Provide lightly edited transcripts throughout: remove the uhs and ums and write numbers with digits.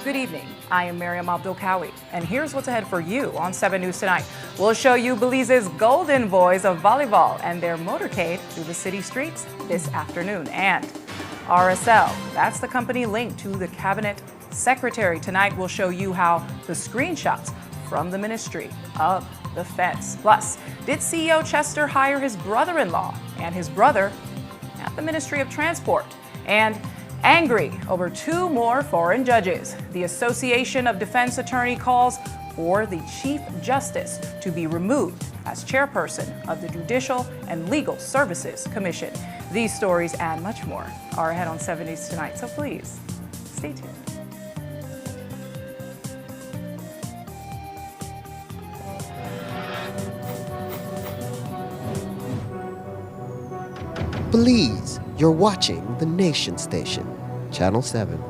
Good evening. I am Miriam Abdulkawi, and here's what's ahead for you on 7 News Tonight. We'll show you Belize's golden boys of volleyball and their motorcade through the city streets this afternoon. And RSL, that's the company linked to the cabinet secretary. Tonight, we'll show you how the screenshots from the Ministry of Defense. Plus, did CEO Chester hire his brother-in-law and his brother at the Ministry of Transport? And angry over 2 more foreign judges. The Association of Defense Attorney calls for the Chief Justice to be removed as chairperson of the Judicial and Legal Services Commission. These stories and much more are ahead on 7 News Tonight, so please stay tuned. Belize, you're watching the Nation Station, Channel 7.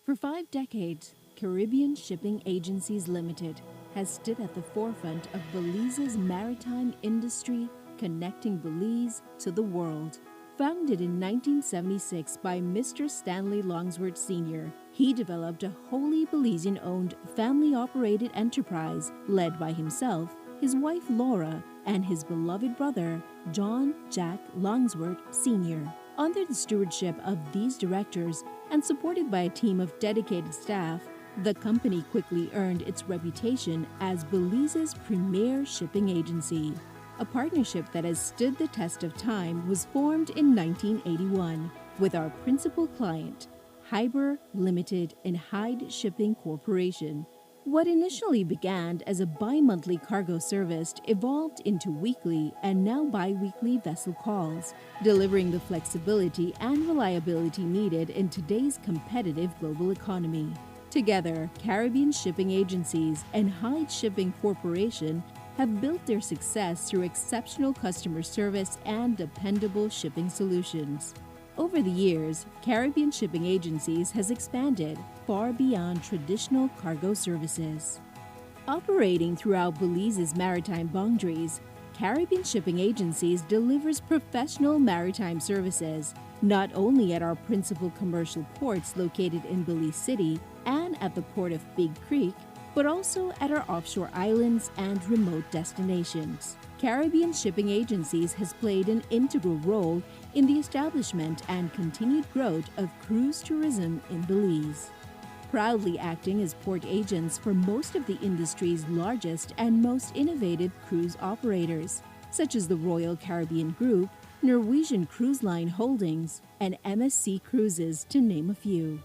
For 5 decades, Caribbean Shipping Agencies Limited has stood at the forefront of Belize's maritime industry, connecting Belize to the world. Founded in 1976 by Mr. Stanley Longsworth Sr., he developed a wholly Belizean-owned, family-operated enterprise led by himself, his wife Laura, and his beloved brother, John Jack Longsworth Sr. Under the stewardship of these directors and supported by a team of dedicated staff, the company quickly earned its reputation as Belize's premier shipping agency. A partnership that has stood the test of time was formed in 1981 with our principal client, Hyber Limited and Hyde Shipping Corporation. What initially began as a bi-monthly cargo service evolved into weekly and now bi-weekly vessel calls, delivering the flexibility and reliability needed in today's competitive global economy. Together, Caribbean Shipping Agencies and Hyde Shipping Corporation have built their success through exceptional customer service and dependable shipping solutions. Over the years, Caribbean Shipping Agencies has expanded far beyond traditional cargo services. Operating throughout Belize's maritime boundaries, Caribbean Shipping Agencies delivers professional maritime services, not only at our principal commercial ports located in Belize City and at the port of Big Creek, but also at our offshore islands and remote destinations. Caribbean Shipping Agencies has played an integral role in the establishment and continued growth of cruise tourism in Belize. Proudly acting as port agents for most of the industry's largest and most innovative cruise operators, such as the Royal Caribbean Group, Norwegian Cruise Line Holdings, and MSC Cruises, to name a few.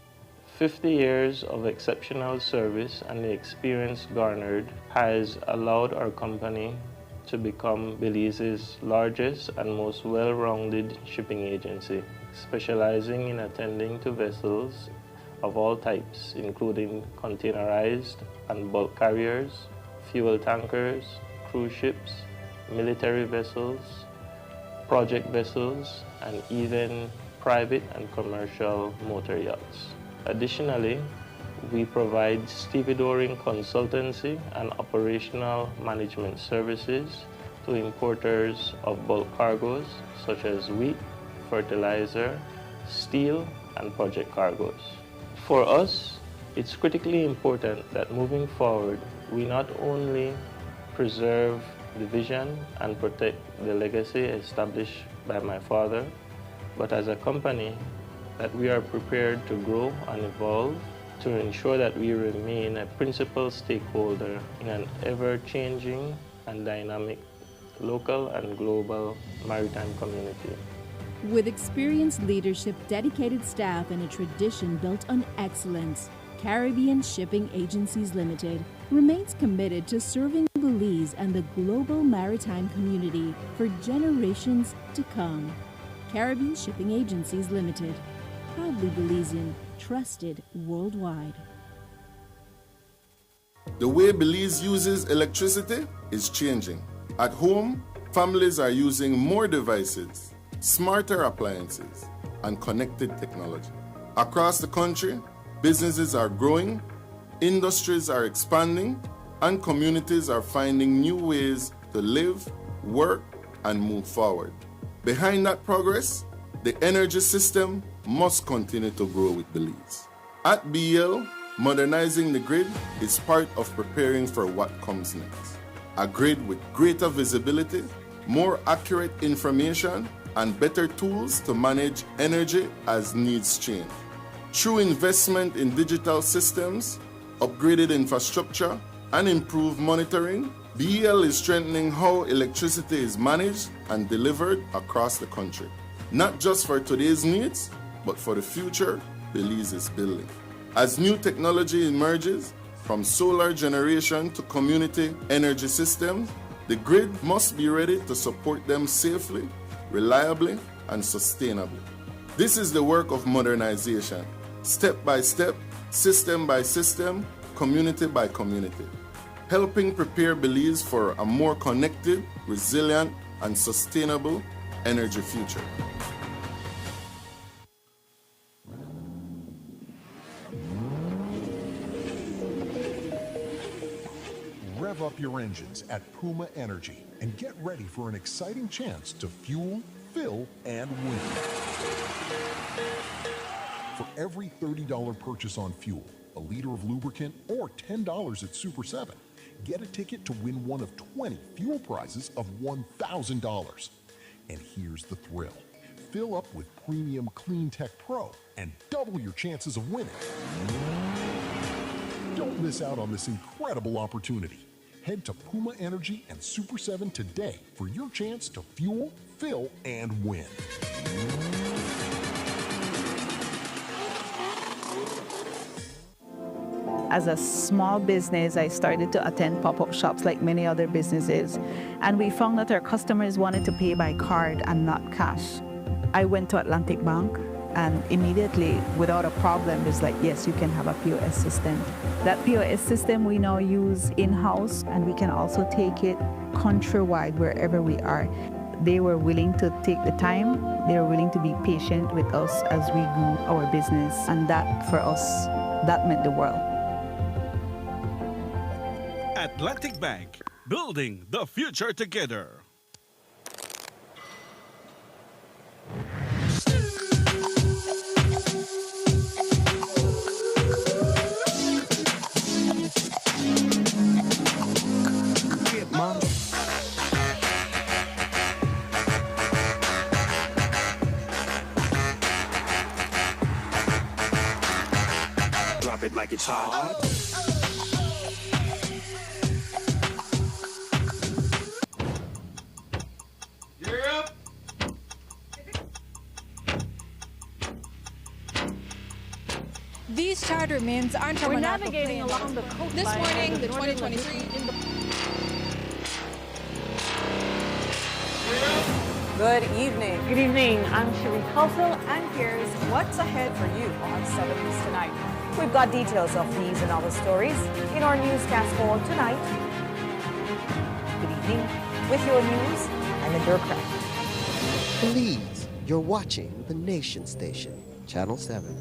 50 years of exceptional service and the experience garnered has allowed our company to become Belize's largest and most well-rounded shipping agency, specializing in attending to vessels of all types, including containerized and bulk carriers, fuel tankers, cruise ships, military vessels, project vessels, and even private and commercial motor yachts. Additionally, we provide stevedoring consultancy and operational management services to importers of bulk cargoes such as wheat, fertilizer, steel, and project cargoes. For us, it's critically important that moving forward, we not only preserve the vision and protect the legacy established by my father, but as a company, that we are prepared to grow and evolve to ensure that we remain a principal stakeholder in an ever-changing and dynamic local and global maritime community. With experienced leadership, dedicated staff, and a tradition built on excellence, Caribbean Shipping Agencies Limited remains committed to serving Belize and the global maritime community for generations to come. Caribbean Shipping Agencies Limited, proudly Belizean, trusted worldwide. The way Belize uses electricity is changing. At home, families are using more devices, smarter appliances, and connected technology. Across the country, businesses are growing, industries are expanding, and communities are finding new ways to live, work, and move forward. Behind that progress, the energy system must continue to grow with Belize. At BL, modernizing the grid is part of preparing for what comes next. A grid with greater visibility, more accurate information, and better tools to manage energy as needs change. Through investment in digital systems, upgraded infrastructure, and improved monitoring, BEL is strengthening how electricity is managed and delivered across the country. Not just for today's needs, but for the future Belize is building. As new technology emerges, from solar generation to community energy systems, the grid must be ready to support them safely, reliably, and sustainably. This is the work of modernization, step by step, system by system, community by community, helping prepare Belize for a more connected, resilient, and sustainable energy future. Rev up your engines at Puma Energy and get ready for an exciting chance to fuel, fill, and win. For every $30 purchase on fuel, a liter of lubricant, or $10 at Super 7, get a ticket to win one of 20 fuel prizes of $1,000. And here's the thrill. Fill up with Premium Clean Tech Pro and double your chances of winning. Don't miss out on this incredible opportunity. Head to Puma Energy and Super 7 today for your chance to fuel, fill, and win. As a small business, I started to attend pop-up shops like many other businesses, and we found that our customers wanted to pay by card and not cash. I went to Atlantic Bank, and immediately, without a problem, it's like, yes, you can have a POS system. That POS system we now use in-house, and we can also take it countrywide wherever we are. They were willing to take the time. They were willing to be patient with us as we grew our business, and that, for us, that meant the world. Atlantic Bank, building the future together. Drop it like it's hot. These charter mints aren't We're navigating along the coastline. This morning, the 2023. Good evening. Good evening. I'm Cherie Culsel, And here's what's ahead for you on 7 News Tonight. We've got details of these and other stories in our newscast for tonight. Good evening. With your news, I'm Indra Craft. Belize, you're watching the Nation Station, Channel 7.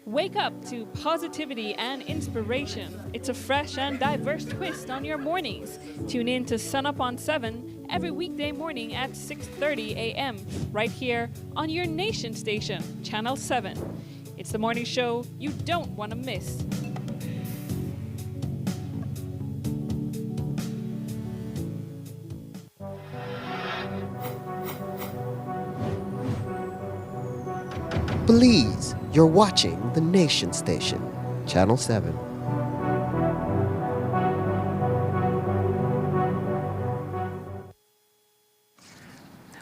Wake up to positivity and inspiration. It's a fresh and diverse twist on your mornings. Tune in to Sun Up on 7 every weekday morning at 6:30 a.m. right here on your Nation Station, Channel 7. It's the morning show you don't want to miss. Belize, you're watching the Nation Station, Channel 7.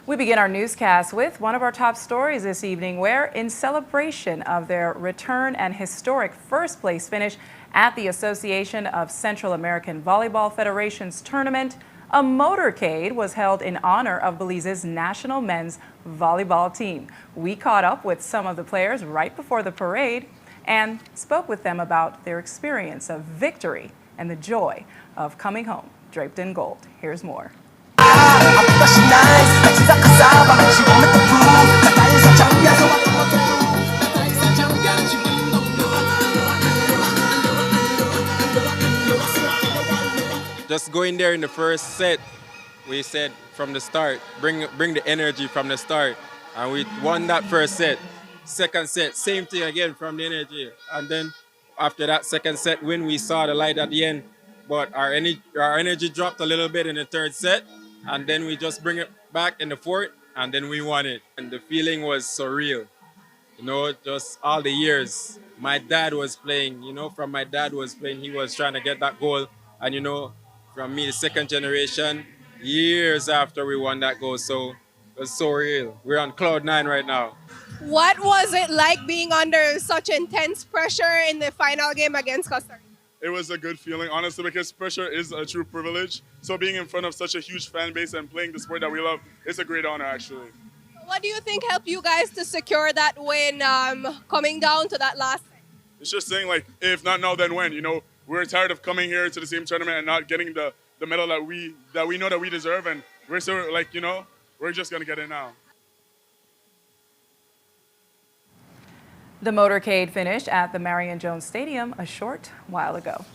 We begin our newscast with one of our top stories this evening, where in celebration of their return and historic first place finish at the Association of Central American Volleyball Federation's tournament, a motorcade was held in honor of Belize's national men's volleyball team. We caught up with some of the players right before the parade and spoke with them about their experience of victory and the joy of coming home draped in gold. Here's more. Just going there in the first set, we said from the start, bring the energy from the start, and we won that first set. Second set, same thing again from the energy, and then after that second set win, we saw the light at the end, but our energy dropped a little bit in the third set, and then we just bring it back in the fourth, and then we won it. And the feeling was surreal, just all the years my dad was playing, from my dad was playing, he was trying to get that goal, and from me, the second generation, years after we won that goal, so it was so real. We're on cloud 9 right now. What was it like being under such intense pressure in the final game against Costa Rica? It was a good feeling, honestly, because pressure is a true privilege. So being in front of such a huge fan base and playing the sport that we love, it's a great honor, actually. What do you think helped you guys to secure that win coming down to that last set? It's just saying, if not now, then when? We're tired of coming here to the same tournament and not getting the medal that we know that we deserve, and we're so we're just gonna get it now. The motorcade finished at the Marion Jones Stadium a short while ago.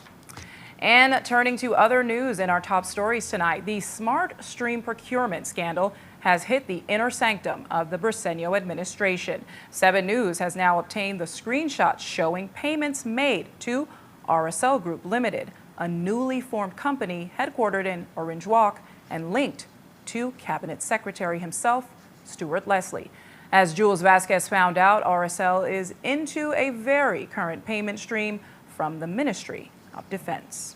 And turning to other news in our top stories tonight, the Smart Stream procurement scandal has hit the inner sanctum of the Briceño administration. 7 News has now obtained the screenshots showing payments made to RSL Group Limited, a newly formed company headquartered in Orange Walk and linked to Cabinet Secretary himself, Stuart Leslie. As Jules Vasquez found out, RSL is into a very current payment stream from the Ministry of Defense.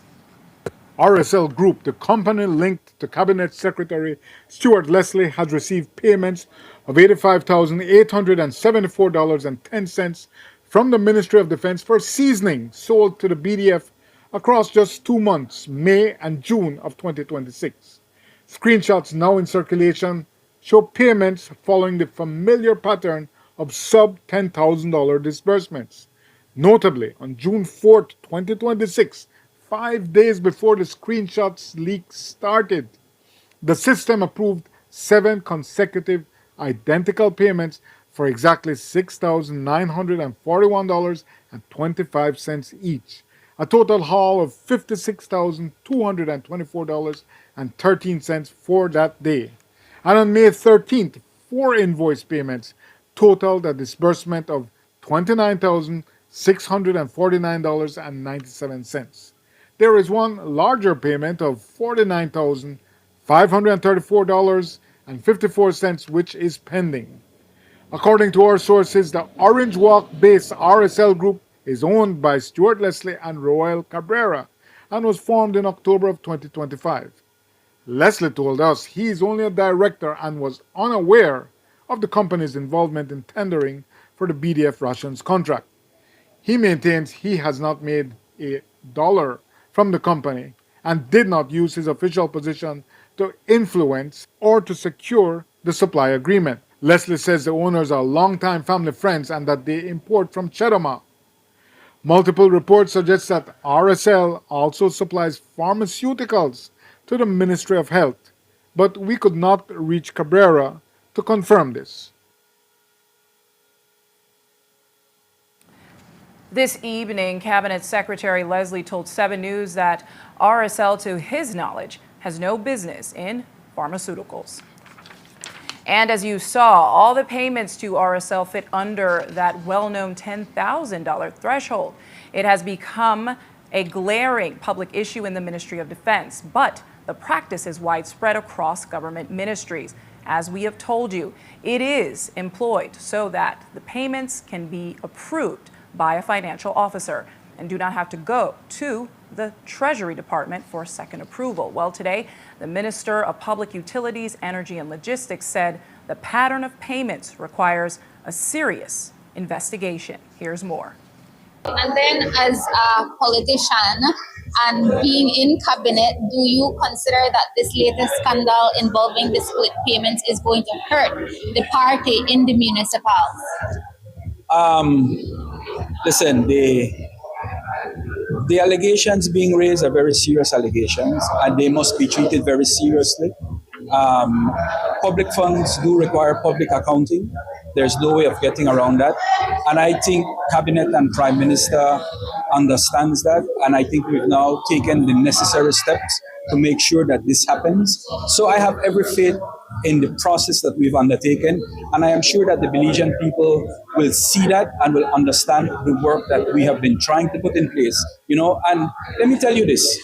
RSL Group, the company linked to Cabinet Secretary Stuart Leslie, has received payments of $85,874.10 from the Ministry of Defense for seasoning sold to the BDF across just 2 months, May and June of 2026. Screenshots now in circulation show payments following the familiar pattern of sub-$10,000 disbursements. Notably, on June 4, 2026, 5 days before the screenshots leak started, the system approved 7 consecutive identical payments for exactly $6,941.25 each, a total haul of $56,224.13 for that day. And on May 13th, 4 invoice payments totaled a disbursement of $29,649.97. There is one larger payment of $49,534.54, which is pending. According to our sources, the Orange Walk-based RSL Group is owned by Stuart Leslie and Roel Cabrera and was formed in October of 2025. Leslie told us he is only a director and was unaware of the company's involvement in tendering for the BDF rations contract. He maintains he has not made a dollar from the company and did not use his official position to influence or to secure the supply agreement. Leslie says the owners are longtime family friends and that they import from Chedoma. Multiple reports suggest that RSL also supplies pharmaceuticals to the Ministry of Health, but we could not reach Cabrera to confirm this. This evening, Cabinet Secretary Leslie told 7 News that RSL, to his knowledge, has no business in pharmaceuticals. And as you saw, all the payments to RSL fit under that well-known $10,000 threshold. It has become a glaring public issue in the Ministry of Defense, but the practice is widespread across government ministries. As we have told you, it is employed so that the payments can be approved by a financial officer and do not have to go to the Treasury Department for second approval. Well, today, the Minister of Public Utilities, Energy and Logistics said the pattern of payments requires a serious investigation. Here's more. And then as a politician and being in cabinet, do you consider that this latest scandal involving the split payments is going to hurt the party in the municipals? Listen, the allegations being raised are very serious allegations and they must be treated very seriously. Public funds do require public accounting. There's no way of getting around that. And I think Cabinet and Prime Minister understands that. And I think we've now taken the necessary steps to make sure that this happens. So I have every faith in the process that we've undertaken. And I am sure that the Belizean people will see that and will understand the work that we have been trying to put in place. And let me tell you this.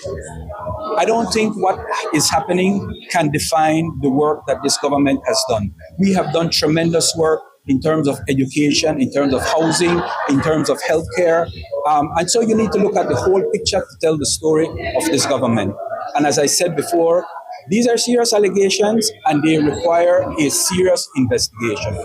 I don't think what is happening can define the work that this government has done. We have done tremendous work in terms of education, in terms of housing, in terms of healthcare. And so you need to look at the whole picture to tell the story of this government. And as I said before, these are serious allegations and they require a serious investigation.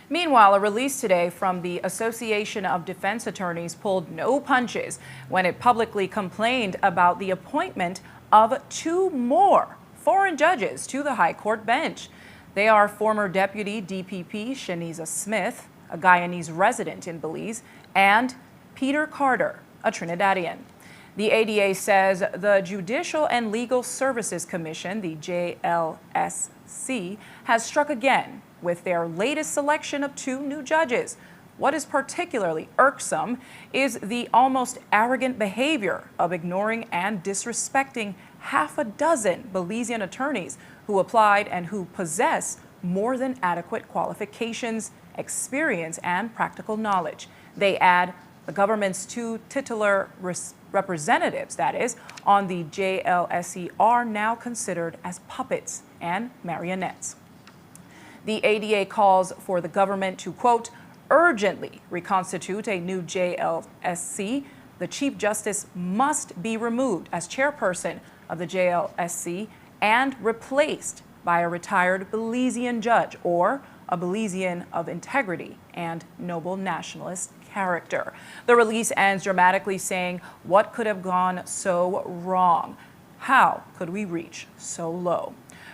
Meanwhile, a release today from the Association of Defense Attorneys pulled no punches when it publicly complained about the appointment of 2 more foreign judges to the High Court bench. They are former Deputy DPP Shaniza Smith, a Guyanese resident in Belize, and Peter Carter, a Trinidadian. The ADA says the Judicial and Legal Services Commission, the JLSC, has struck again with their latest selection of 2 new judges. What is particularly irksome is the almost arrogant behavior of ignoring and disrespecting half a dozen Belizean attorneys who applied and who possess more than adequate qualifications, experience, and practical knowledge. They add the government's 2 titular representatives, that is, on the JLSC are now considered as puppets and marionettes. The ADA calls for the government to, quote, urgently reconstitute a new JLSC. The Chief Justice must be removed as chairperson of the JLSC and replaced by a retired Belizean judge or a Belizean of integrity and noble nationalist character. The release ends dramatically saying, what could have gone so wrong? How could we reach so low?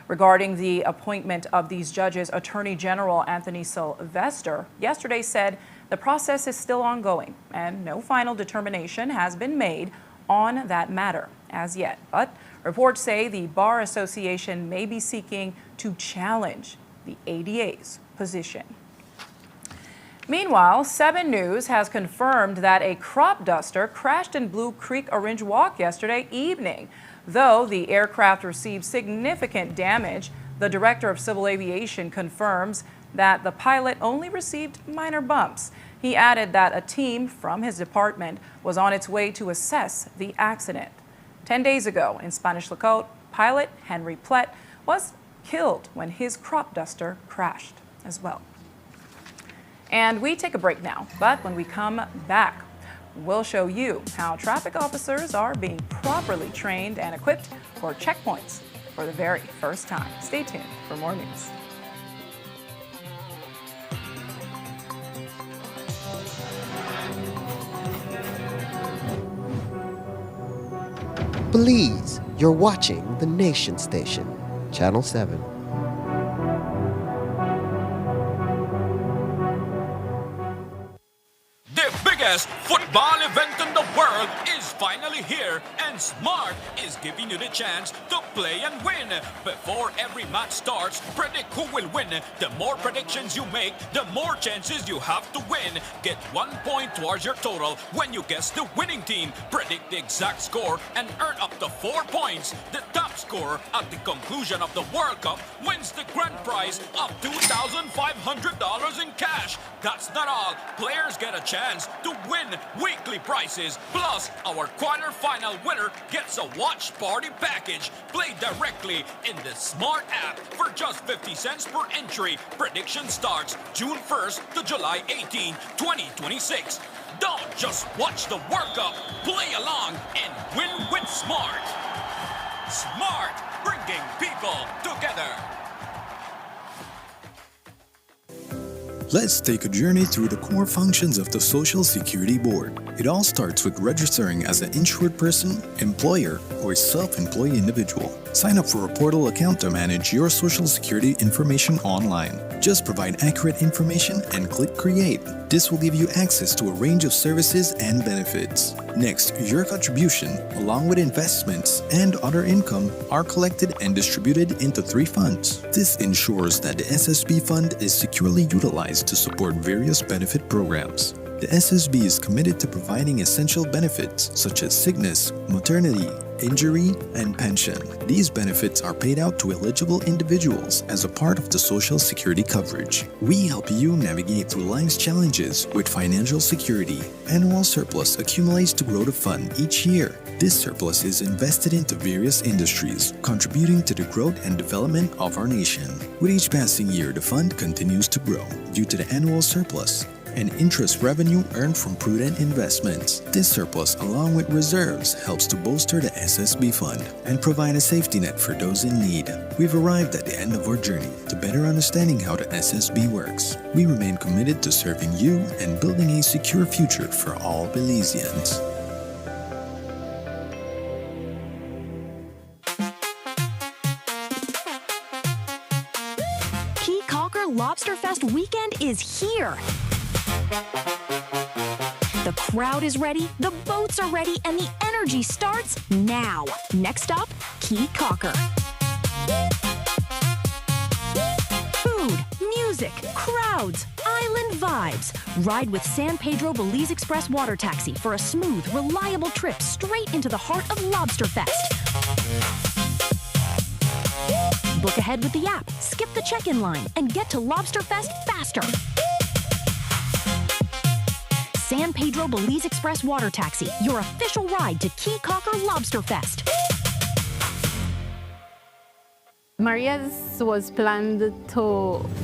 Regarding the appointment of these judges, Attorney General Anthony Sylvester yesterday said the process is still ongoing and no final determination has been made on that matter as yet. But reports say the Bar Association may be seeking to challenge the ADA's position. Meanwhile, 7 News has confirmed that a crop duster crashed in Blue Creek Orange Walk yesterday evening. Though the aircraft received significant damage, the Director of Civil Aviation confirms that the pilot only received minor bumps. He added that a team from his department was on its way to assess the accident. 10 days ago in Spanish Lacote, pilot Henry Plett was killed when his crop duster crashed as well. And we take a break now, but when we come back, we'll show you how traffic officers are being properly trained and equipped for checkpoints for the very first time. Stay tuned for more news. Belize, you're watching the Nation Station, Channel 7. The biggest football event in the world is finally here, and Smart is giving you the chance to play and win. Before every match starts, predict who will win. The more predictions you make, the more chances you have to win. Get 1 point towards your total when you guess the winning team. Predict the exact score and earn up to 4 points. The top scorer at the conclusion of the World Cup wins the grand prize of $2,500 in cash. That's not all. Players get a chance to win weekly prizes. Plus, our quarterfinal winner gets a watch party package. Play directly in the Smart app for just 50 cents per entry. Prediction starts June 1st to July 18, 2026. Don't just watch the World Cup. Play along and win with Smart. Smart, bringing people together. Let's take a journey through the core functions of the Social Security Board. It all starts with registering as an insured person, employer, or self-employed individual. Sign up for a portal account to manage your Social Security information online. Just provide accurate information and click Create. This will give you access to a range of services and benefits. Next, your contribution, along with investments and other income, are collected and distributed into 3 funds. This ensures that the SSB fund is securely utilized to support various benefit programs. The SSB is committed to providing essential benefits such as sickness, maternity, injury, and pension. These benefits are paid out to eligible individuals as a part of the Social Security coverage. We help you navigate through life's challenges with financial security. Annual surplus accumulates to grow the fund each year. This surplus is invested into various industries, contributing to the growth and development of our nation. With each passing year, the fund continues to grow due to the annual surplus and interest revenue earned from prudent investments. This surplus, along with reserves, helps to bolster the SSB fund and provide a safety net for those in need. We've arrived at the end of our journey to better understanding how the SSB works. We remain committed to serving you and building a secure future for all Belizeans. Key Calker Lobster Fest weekend is here. The crowd is ready, the boats are ready, and the energy starts now. Next up, Key Calker. Food, music, crowds, island vibes. Ride with San Pedro Belize Express water taxi for a smooth, reliable trip straight into the heart of Lobster Fest. Book ahead with the app, skip the check-in line, and get to Lobster Fest faster. San Pedro Belize Express Water Taxi, your official ride to Key Calker Lobster Fest. Maria's was planned to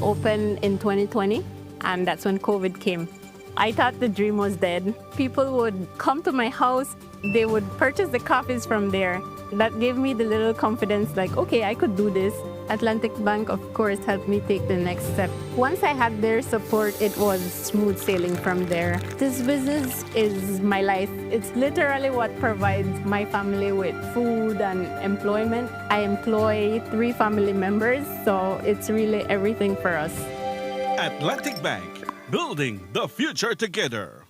open in 2020, and that's when COVID came. I thought the dream was dead. People would come to my house, they would purchase the coffees from there. That gave me the little confidence, like, okay, I could do this. Atlantic Bank, of course, helped me take the next step. Once I had their support, it was smooth sailing from there. This business is my life. It's literally what provides my family with food and employment. I employ 3 family members, so it's really everything for us. Atlantic Bank, building the future together.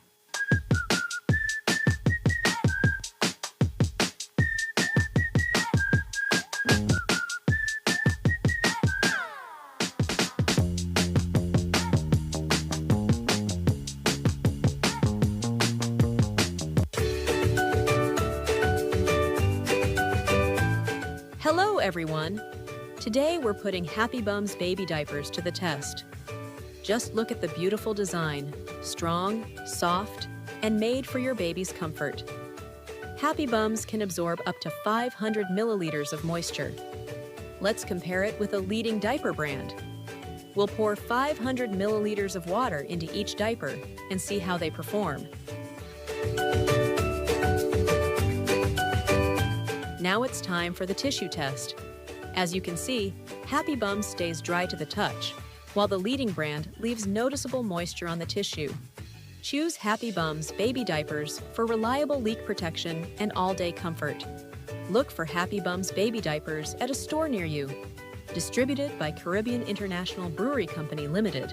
Hello, everyone. Today we're putting Happy Bums baby diapers to the test. Just look at the beautiful design, strong, soft, and made for your baby's comfort. Happy Bums can absorb up to 500 milliliters of moisture. Let's compare it with a leading diaper brand. We'll pour 500 milliliters of water into each diaper and see how they perform. Now it's time for the tissue test. As you can see, Happy Bums stays dry to the touch, while the leading brand leaves noticeable moisture on the tissue. Choose Happy Bums baby diapers for reliable leak protection and all-day comfort. Look for Happy Bums baby diapers at a store near you. Distributed by Caribbean International Brewery Company Limited.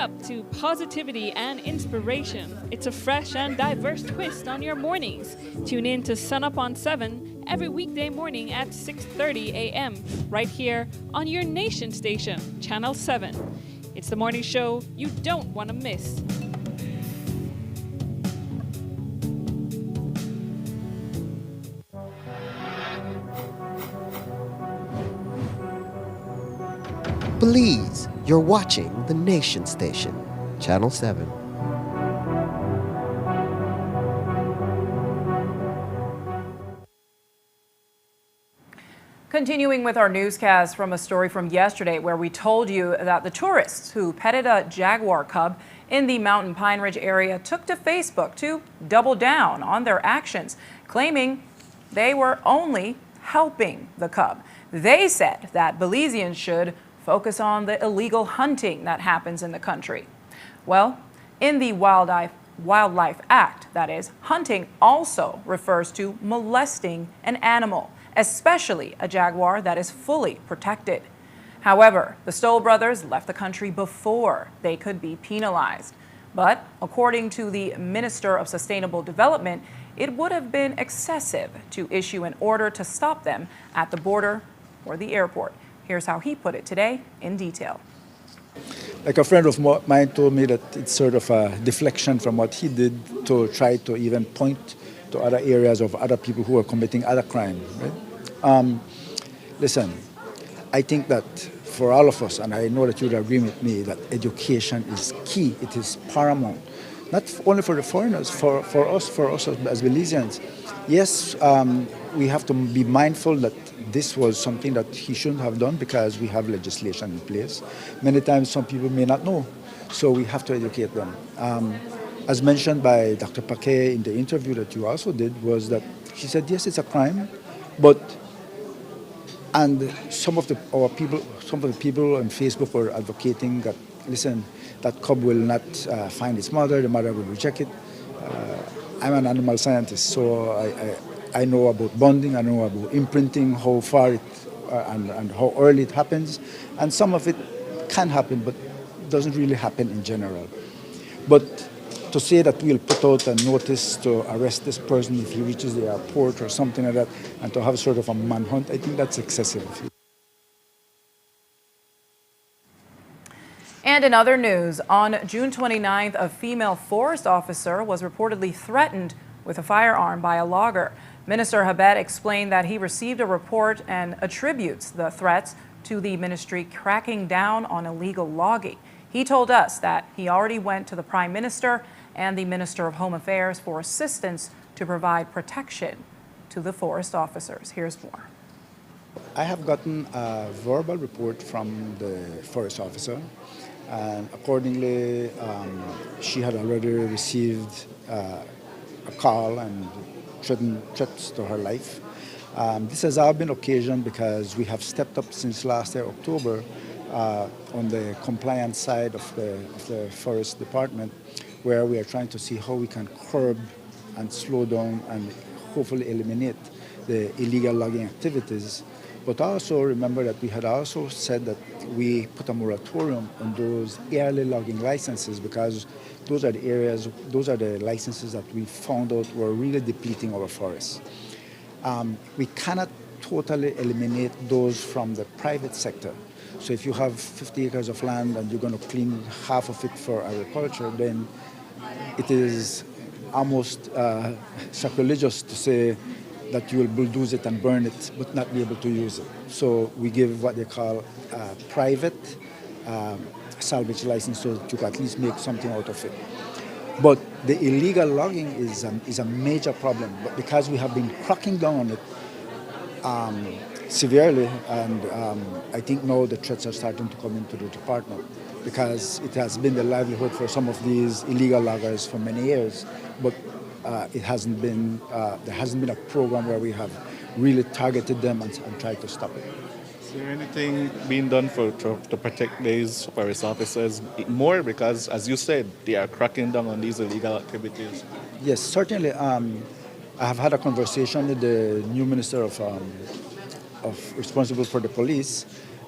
up to positivity and inspiration. It's a fresh and diverse twist on your mornings. Tune in to Sun Up on 7 every weekday morning at 6:30 a.m. right here on your nation station, Channel 7. It's the morning show you don't want to miss. Belize, you're watching the Nation Station, Channel 7. Continuing with our newscast from a story from yesterday where we told you that the tourists who petted a jaguar cub in the Mountain Pine Ridge area took to Facebook to double down on their actions, claiming they were only helping the cub. They said that Belizeans should focus on the illegal hunting that happens in the country. Well, in the Wildlife Act, that is, hunting also refers to molesting an animal, especially a jaguar that is fully protected. However, the Stoll brothers left the country before they could be penalized. But according to the Minister of Sustainable Development, it would have been excessive to issue an order to stop them at the border or the airport. Here's how he put it today in detail. Like a friend of mine told me that it's sort of a deflection from what he did to try to even point to other areas of other people who are committing other crime. Right? Listen, I think that for all of us, and I know that you would agree with me, that education is key. It is paramount. Not only for the foreigners, for us as Belizeans. Yes, we have to be mindful that this was something that he shouldn't have done because we have legislation in place. Many times some people may not know, so we have to educate them. As mentioned by Dr. Paquet in the interview that you also did, was that he said, yes, it's a crime, and some of the people on Facebook were advocating that, listen, that cub will not find its mother, the mother will reject it. I'm an animal scientist, so I know about bonding, I know about imprinting, how far it and how early it happens, and some of it can happen, but doesn't really happen in general. But to say that we'll put out a notice to arrest this person if he reaches the airport or something like that, and to have sort of a manhunt, I think that's excessive. And in other news, on June 29th, a female forest officer was reportedly threatened with a firearm by a logger. Minister Habet explained that he received a report and attributes the threats to the ministry cracking down on illegal logging. He told us that he already went to the Prime Minister and the Minister of Home Affairs for assistance to provide protection to the forest officers. Here's more. I have gotten a verbal report from the forest officer, and accordingly, she had already received a call and threats to her life. This has all been occasioned because we have stepped up since last year, October, on the compliance side of the forest department, where we are trying to see how we can curb and slow down and hopefully eliminate the illegal logging activities. But also remember that we had also said that we put a moratorium on those early logging licenses because those are the licenses that we found out were really depleting our forests. We cannot totally eliminate those from the private sector. So if you have 50 acres of land and you're going to clean half of it for agriculture, then it is almost sacrilegious to say that you will bulldoze it and burn it, but not be able to use it. So we give what they call private salvage license so that you can at least make something out of it. But the illegal logging is a major problem. But because we have been cracking down on it severely, and I think now the threats are starting to come into the department because it has been the livelihood for some of these illegal loggers for many years. But there hasn't been a program where we have really targeted them and tried to stop it. Is there anything being done to protect these forest officers more? Because, as you said, they are cracking down on these illegal activities. Yes, certainly. I have had a conversation with the new minister of responsible for the police,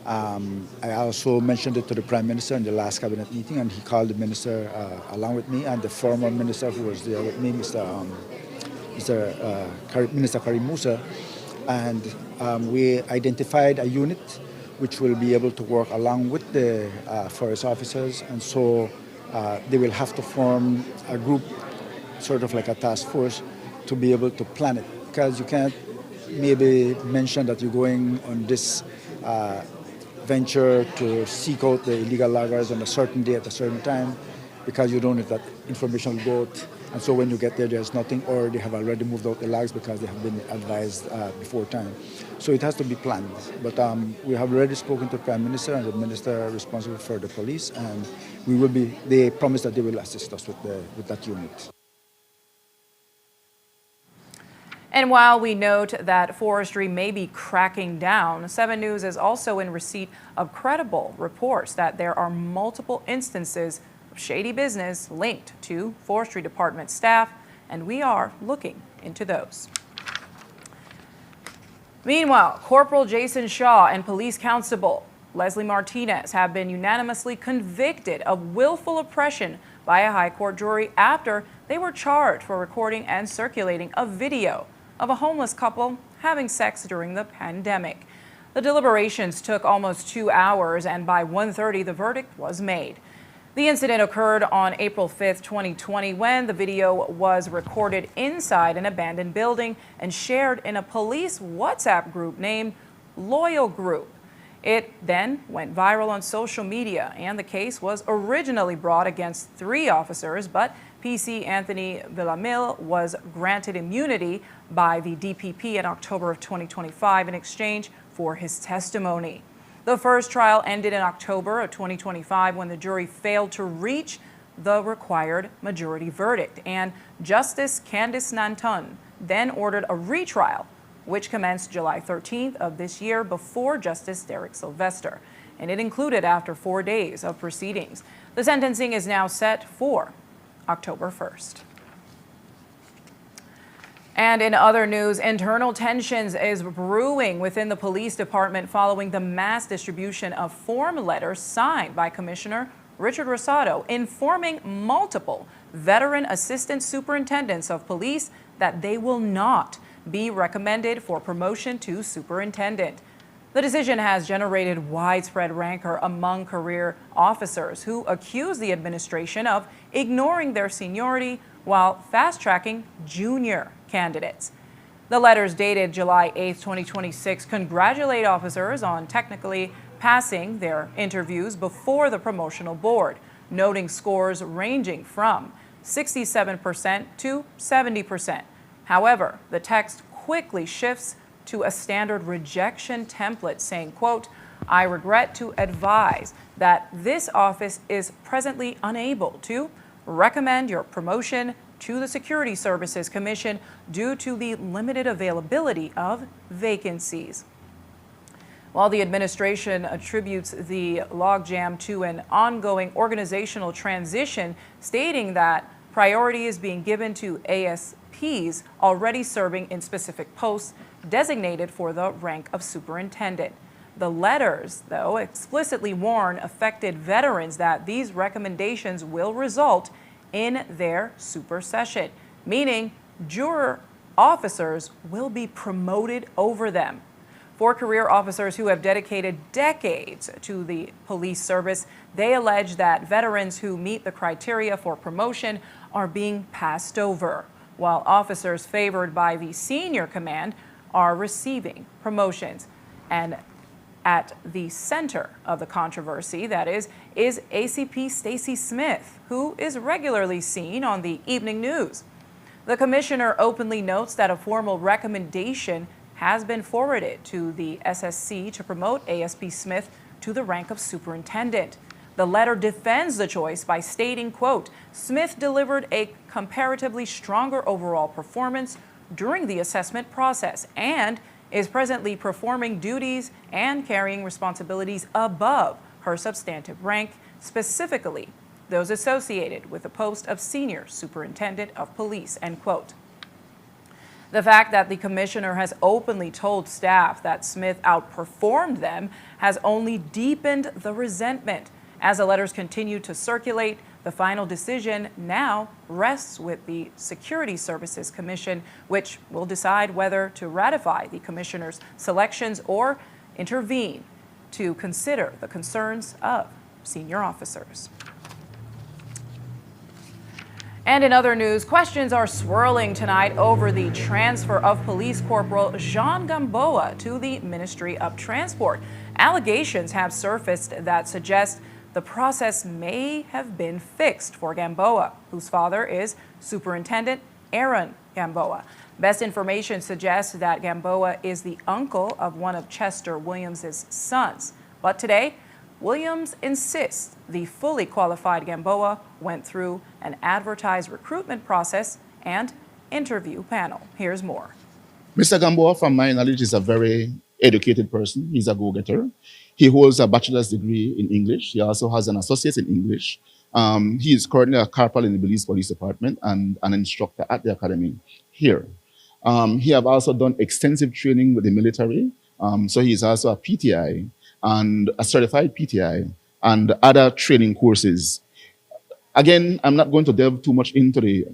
I also mentioned it to the Prime Minister in the last cabinet meeting, and he called the minister along with me and the former minister who was there with me, Minister Karim Musa, and we identified a unit which will be able to work along with the forest officers, and so they will have to form a group, sort of like a task force, to be able to plan it, because you can't maybe mention that you're going on this venture to seek out the illegal loggers on a certain day at a certain time, because you don't know if that information will go out. And so when you get there, there's nothing, or they have already moved out the logs because they have been advised before time. So it has to be planned. But we have already spoken to the Prime Minister and the Minister responsible for the police, and they promised that they will assist us with that unit. And while we note that forestry may be cracking down, 7 News is also in receipt of credible reports that there are multiple instances of shady business linked to Forestry Department staff, and we are looking into those. Meanwhile, Corporal Jason Shaw and Police Constable Leslie Martinez have been unanimously convicted of willful oppression by a high court jury after they were charged for recording and circulating a video of a homeless couple having sex during the pandemic. The deliberations took almost 2 hours, and by 1:30 the verdict was made. The incident occurred on April 5th, 2020, when the video was recorded inside an abandoned building and shared in a police WhatsApp group named Loyal Group. It then went viral on social media, and the case was originally brought against 3 officers, but PC Anthony Villamil was granted immunity by the DPP in October of 2025 in exchange for his testimony. The first trial ended in October of 2025 when the jury failed to reach the required majority verdict, and Justice Candice Nanton then ordered a retrial, which commenced July 13th of this year before Justice Derek Sylvester, and it included after 4 days of proceedings. The sentencing is now set for October 1st. And in other news, internal tensions is brewing within the police department following the mass distribution of form letters signed by Commissioner Richard Rosado informing multiple veteran assistant superintendents of police that they will not be recommended for promotion to superintendent. The decision has generated widespread rancor among career officers who accuse the administration of ignoring their seniority while fast-tracking junior candidates. The letters dated July 8, 2026 congratulate officers on technically passing their interviews before the promotional board, noting scores ranging from 67% to 70%. However, the text quickly shifts to a standard rejection template saying, quote, "I regret to advise that this office is presently unable to recommend your promotion to the Security Services Commission due to the limited availability of vacancies." While the administration attributes the logjam to an ongoing organizational transition, stating that priority is being given to ASPs already serving in specific posts designated for the rank of superintendent. The letters, though, explicitly warn affected veterans that these recommendations will result in their supersession, meaning juror officers will be promoted over them. For career officers who have dedicated decades to the police service, they allege that veterans who meet the criteria for promotion are being passed over, while officers favored by the senior command are receiving promotions. And at the center of the controversy, that is ACP Stacy Smith, who is regularly seen on the evening news. The commissioner openly notes that a formal recommendation has been forwarded to the SSC to promote ASP Smith to the rank of superintendent. The letter defends the choice by stating, quote, "Smith delivered a comparatively stronger overall performance during the assessment process and is presently performing duties and carrying responsibilities above her substantive rank, specifically those associated with the post of Senior Superintendent of Police," end quote. The fact that the commissioner has openly told staff that Smith outperformed them has only deepened the resentment. As the letters continue to circulate, the final decision now rests with the Security Services Commission, which will decide whether to ratify the commissioner's selections or intervene to consider the concerns of senior officers. And in other news, questions are swirling tonight over the transfer of Police Corporal Jean Gamboa to the Ministry of Transport. Allegations have surfaced that suggest the process may have been fixed for Gamboa, whose father is Superintendent Aaron Gamboa. Best information suggests that Gamboa is the uncle of one of Chester Williams' sons. But today, Williams insists the fully qualified Gamboa went through an advertised recruitment process and interview panel. Here's more. Mr. Gamboa, from my knowledge, is a very educated person. He's a go-getter. He holds a bachelor's degree in English. He also has an associate in English. He is currently a corporal in the Belize Police Department and an instructor at the academy here. He have also done extensive training with the military. So he's also a PTI and a certified PTI and other training courses. Again, I'm not going to delve too much into the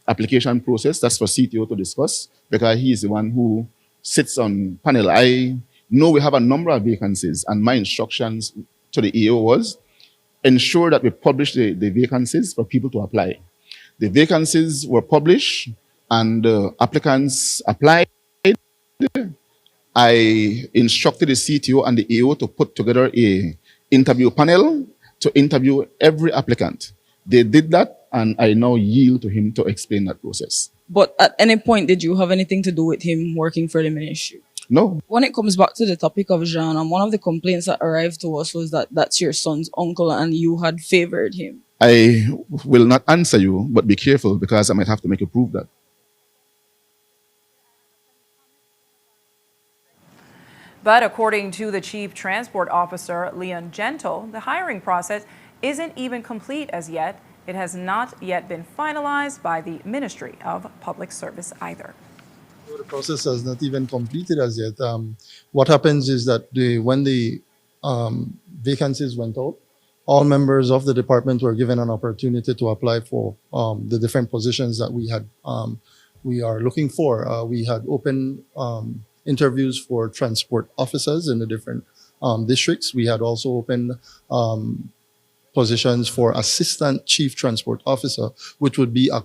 application process. That's for CTO to discuss because he is the one who sits on panel. I know we have a number of vacancies and my instructions to the EO was ensure that we publish the vacancies for people to apply. The vacancies were published and applicants applied. I instructed the CTO and the EO to put together a interview panel to interview every applicant. They did that, and I now yield to him to explain that process. But at any point, did you have anything to do with him working for the ministry? No. When it comes back to the topic of Jean, one of the complaints that arrived to us was that that's your son's uncle and you had favored him. I will not answer you, but be careful because I might have to make you prove that. But according to the Chief Transport Officer, Leon Gentle, the hiring process isn't even complete as yet. It has not yet been finalized by the Ministry of Public Service either. The process has not even completed as yet. What happens is that when the vacancies went out, all members of the department were given an opportunity to apply for the different positions that we are looking for. We had open interviews for transport officers in the different districts. We had also opened positions for assistant chief transport officer, which would be a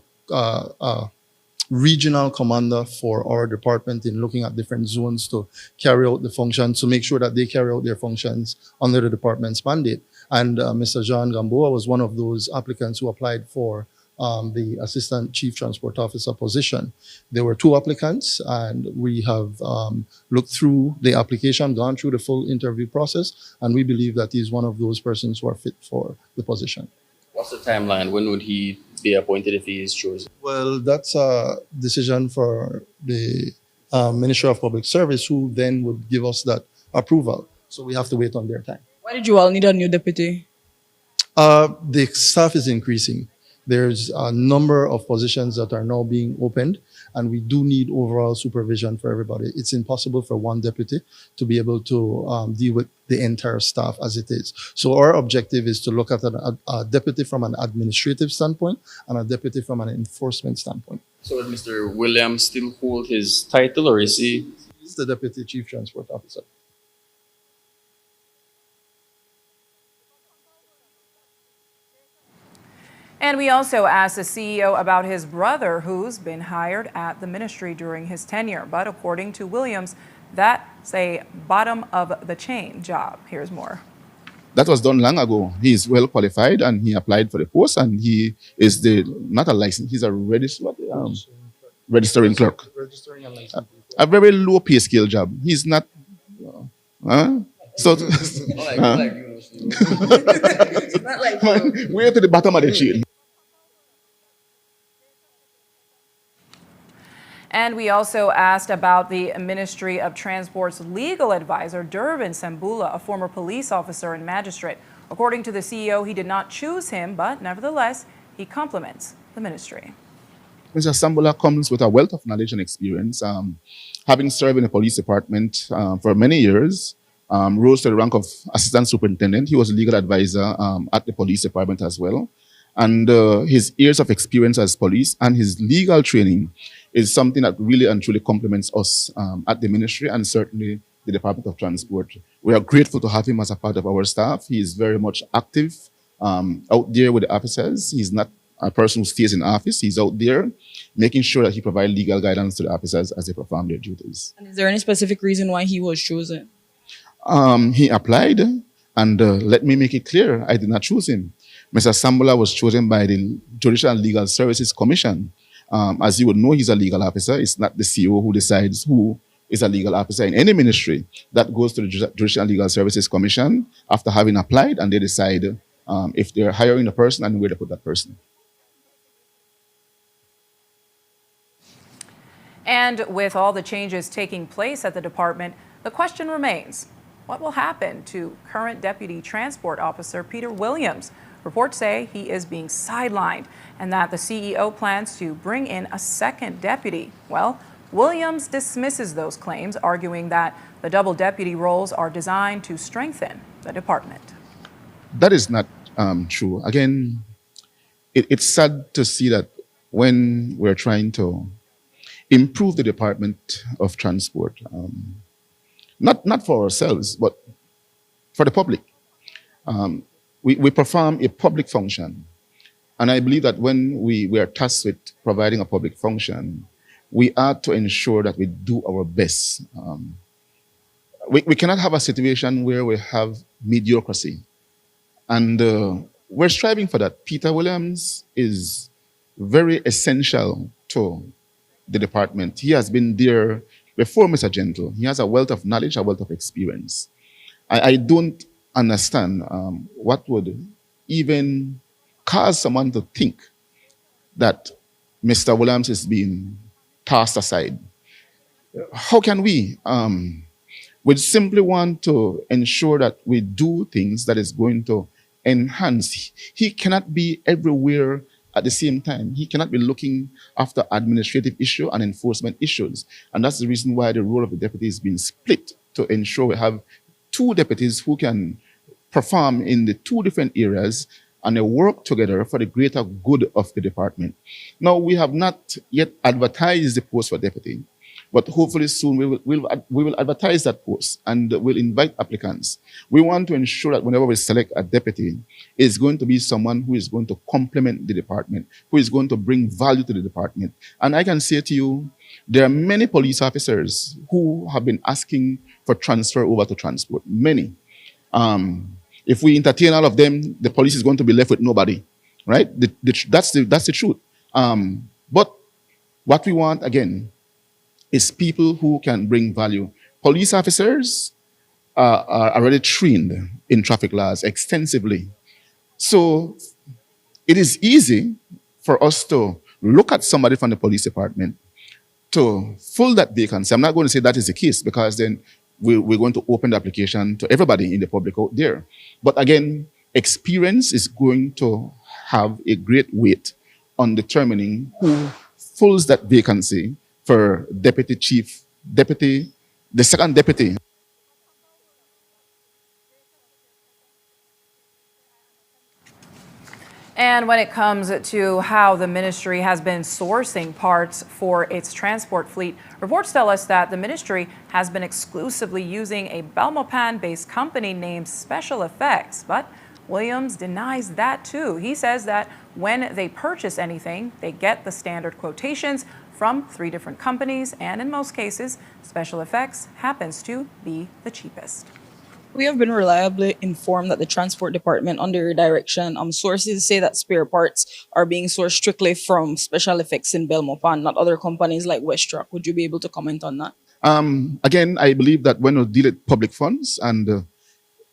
regional commander for our department in looking at different zones to carry out the functions, to make sure that they carry out their functions under the department's mandate. And Mr. Jean Gamboa was one of those applicants who applied for the Assistant Chief Transport Officer position. There were 2 applicants, and we have looked through the application, gone through the full interview process, and we believe that he's one of those persons who are fit for the position. What's the timeline? When would he be appointed if he is chosen? Well, that's a decision for the Ministry of Public Service, who then would give us that approval. So we have to wait on their time. Why did you all need a new deputy? The staff is increasing. There's a number of positions that are now being opened, and we do need overall supervision for everybody. It's impossible for one deputy to be able to deal with the entire staff as it is. So our objective is to look at a deputy from an administrative standpoint and a deputy from an enforcement standpoint. So does Mr. Williams still hold his title, or is he? He's the Deputy Chief Transport Officer. And we also asked the CEO about his brother, who's been hired at the ministry during his tenure. But according to Williams, that's a bottom-of-the-chain job. Here's more. That was done long ago. He is well qualified and he applied for the post, and he is not a license, he's a registering clerk. Registering and licensing. A very low pay scale job. He's not. So, we're to the bottom of the chain. And we also asked about the Ministry of Transport's legal advisor, Durbin Sambula, a former police officer and magistrate. According to the CEO, he did not choose him, but nevertheless, he compliments the ministry. Mr. Sambola comes with a wealth of knowledge and experience. Having served in the police department for many years, rose to the rank of assistant superintendent. He was a legal advisor at the police department as well. And his years of experience as police and his legal training is something that really and truly complements us at the ministry and certainly the Department of Transport. We are grateful to have him as a part of our staff. He is very much active out there with the officers. He's not a person who stays in office. He's out there making sure that he provides legal guidance to the officers as they perform their duties. And is there any specific reason why he was chosen? He applied, and let me make it clear, I did not choose him. Mr. Sambola was chosen by the Judicial and Legal Services Commission. As you would know, he's a legal officer. It's not the CEO who decides who is a legal officer in any ministry. That goes to the Judicial and Legal Services Commission after having applied, and they decide if they're hiring a person and where to put that person. And with all the changes taking place at the department, the question remains, what will happen to current Deputy Transport Officer Peter Williams? Reports say he is being sidelined and that the CEO plans to bring in a second deputy. Well, Williams dismisses those claims, arguing that the double deputy roles are designed to strengthen the department. That is not true. Again, it's sad to see that when we're trying to improve the Department of Transport, not for ourselves, but for the public. We perform a public function. And I believe that when we are tasked with providing a public function, we ought to ensure that we do our best. We cannot have a situation where we have mediocrity. And we're striving for that. Peter Williams is very essential to the department. He has been there before Mr. Gentle. He has a wealth of knowledge, a wealth of experience. I don't understand what would even cause someone to think that Mr. Williams is being tossed aside. How can we? We simply want to ensure that we do things that is going to enhance. He cannot be everywhere at the same time. He cannot be looking after administrative issues and enforcement issues. And that's the reason why the role of the deputy is being split, to ensure we have two deputies who can perform in the two different areas and they work together for the greater good of the department. Now, we have not yet advertised the post for deputy, but hopefully soon we will advertise that post and we'll invite applicants. We want to ensure that whenever we select a deputy, it's going to be someone who is going to complement the department, who is going to bring value to the department. And I can say to you, there are many police officers who have been asking for transfer over to transport, many. If we entertain all of them, the police is going to be left with nobody, right? That's the truth. But what we want, again, is people who can bring value. Police officers are already trained in traffic laws extensively. So it is easy for us to look at somebody from the police department to fill that vacancy. I'm not going to say that is the case because then we're going to open the application to everybody in the public out there. But again, experience is going to have a great weight on determining who fills that vacancy for the second deputy. And when it comes to how the ministry has been sourcing parts for its transport fleet, reports tell us that the ministry has been exclusively using a Belmopan-based company named Special Effects. But Williams denies that too. He says that when they purchase anything, they get the standard quotations from 3 different companies, and in most cases, Special Effects happens to be the cheapest. We have been reliably informed that the transport department, under your direction, sources say that spare parts are being sourced strictly from Special Effects in Belmopan, not other companies like Westrock. Would you be able to comment on that? Again, I believe that when we deal with public funds, and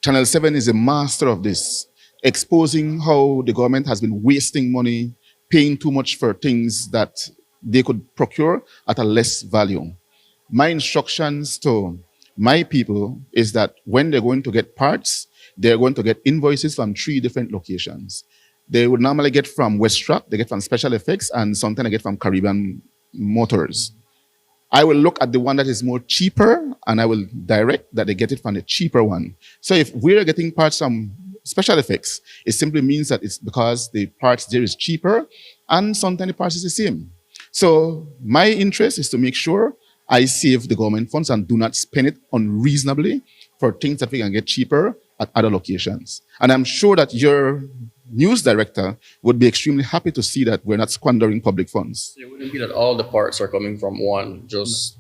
Channel 7 is a master of this, exposing how the government has been wasting money, paying too much for things that they could procure at a less value. My instructions to my people is that when they're going to get parts, they're going to get invoices from 3 different locations. They would normally get from Westruck, they get from Special Effects, and sometimes they get from Caribbean Motors. I will look at the one that is more cheaper, and I will direct that they get it from the cheaper one. So if we're getting parts from Special Effects, it simply means that it's because the parts there is cheaper, and sometimes the parts is the same. So my interest is to make sure I save the government funds and do not spend it unreasonably for things that we can get cheaper at other locations. And I'm sure that your news director would be extremely happy to see that we're not squandering public funds. It wouldn't be that all the parts are coming from one, just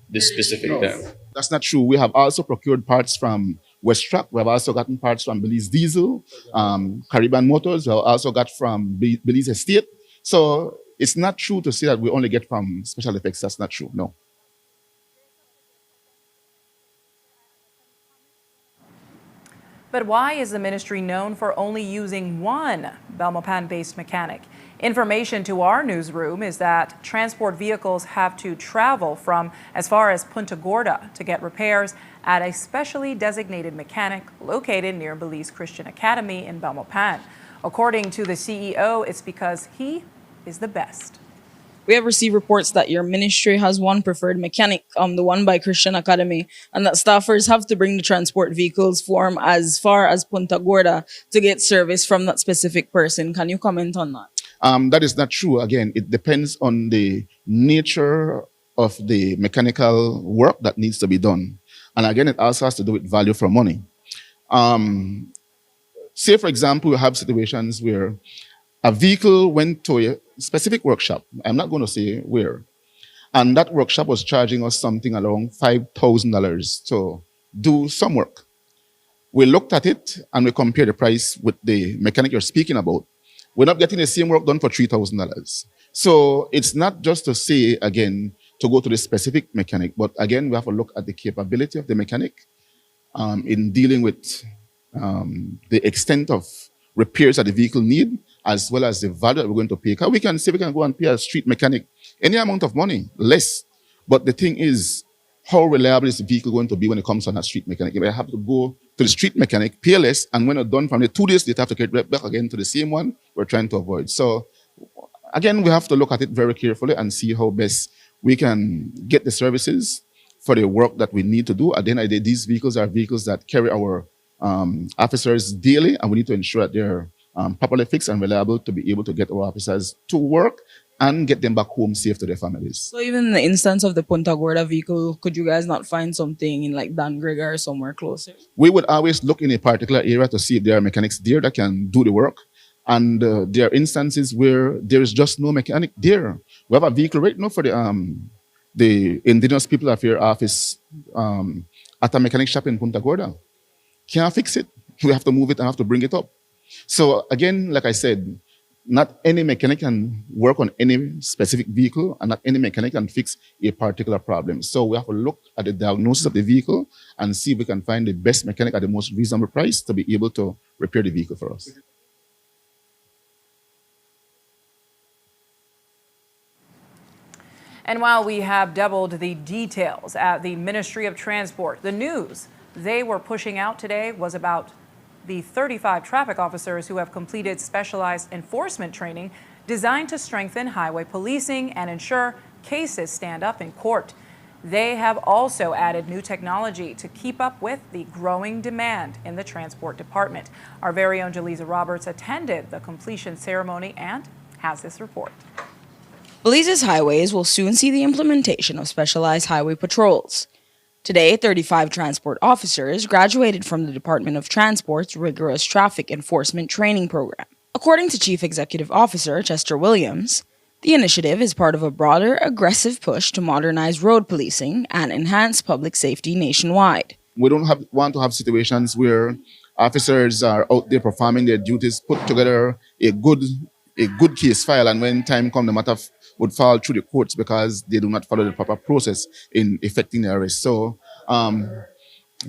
this specific thing. That's not true. We have also procured parts from Westruck. We have also gotten parts from Belize Diesel, Caribbean Motors. We have also got from Belize Estate. So it's not true to say that we only get from Special Effects. That's not true, no. But why is the ministry known for only using one Belmopan-based mechanic? Information to our newsroom is that transport vehicles have to travel from as far as Punta Gorda to get repairs at a specially designated mechanic located near Belize Christian Academy in Belmopan. According to the CEO, it's because he is the best. We have received reports that your ministry has one preferred mechanic, the one by Christian Academy, and that staffers have to bring the transport vehicles from as far as Punta Gorda to get service from that specific person. Can you comment on that? That is not true. Again, it depends on the nature of the mechanical work that needs to be done. And again, it also has to do with value for money. Say, for example, we have situations where a vehicle went to a specific workshop. I'm not going to say where. And that workshop was charging us something around $5,000 to do some work. We looked at it and we compared the price with the mechanic you're speaking about. We're not getting the same work done for $3,000. So it's not just to say, again, to go to the specific mechanic, but again, we have to look at the capability of the mechanic in dealing with the extent of repairs that the vehicle need, as well as the value that we're going to pay. We can say we can go and pay a street mechanic any amount of money, less. But the thing is, how reliable is the vehicle going to be when it comes on a street mechanic? If I have to go to the street mechanic, pay less, and when it's done from the 2 days, they have to get back again to the same one we're trying to avoid. So again, we have to look at it very carefully and see how best we can get the services for the work that we need to do. At the end of the day, these vehicles are vehicles that carry our officers daily, and we need to ensure that they're properly fixed and reliable to be able to get our officers to work and get them back home safe to their families. So even in the instance of the Punta Gorda vehicle, could you guys not find something in like Dan Grega or somewhere closer? We would always look in a particular area to see if there are mechanics there that can do the work. And there are instances where there is just no mechanic there. We have a vehicle right now for the Indigenous People Affairs Office at a mechanic shop in Punta Gorda. Can't fix it. We have to move it and have to bring it up. So again, like I said, not any mechanic can work on any specific vehicle, and not any mechanic can fix a particular problem. So we have to look at the diagnosis of the vehicle and see if we can find the best mechanic at the most reasonable price to be able to repair the vehicle for us. And while we have doubled the details at the Ministry of Transport, the news they were pushing out today was about the 35 traffic officers who have completed specialized enforcement training designed to strengthen highway policing and ensure cases stand up in court. They have also added new technology to keep up with the growing demand in the transport department. Our very own Jaleesa Roberts attended the completion ceremony and has this report. Belize's highways will soon see the implementation of specialized highway patrols. Today, 35 transport officers graduated from the Department of Transport's rigorous traffic enforcement training program. According to Chief Executive Officer Chester Williams, the initiative is part of a broader, aggressive push to modernize road policing and enhance public safety nationwide. We don't want to have situations where officers are out there performing their duties, put together a good case file, and when time comes, the matter would fall through the courts because they do not follow the proper process in effecting the arrest. So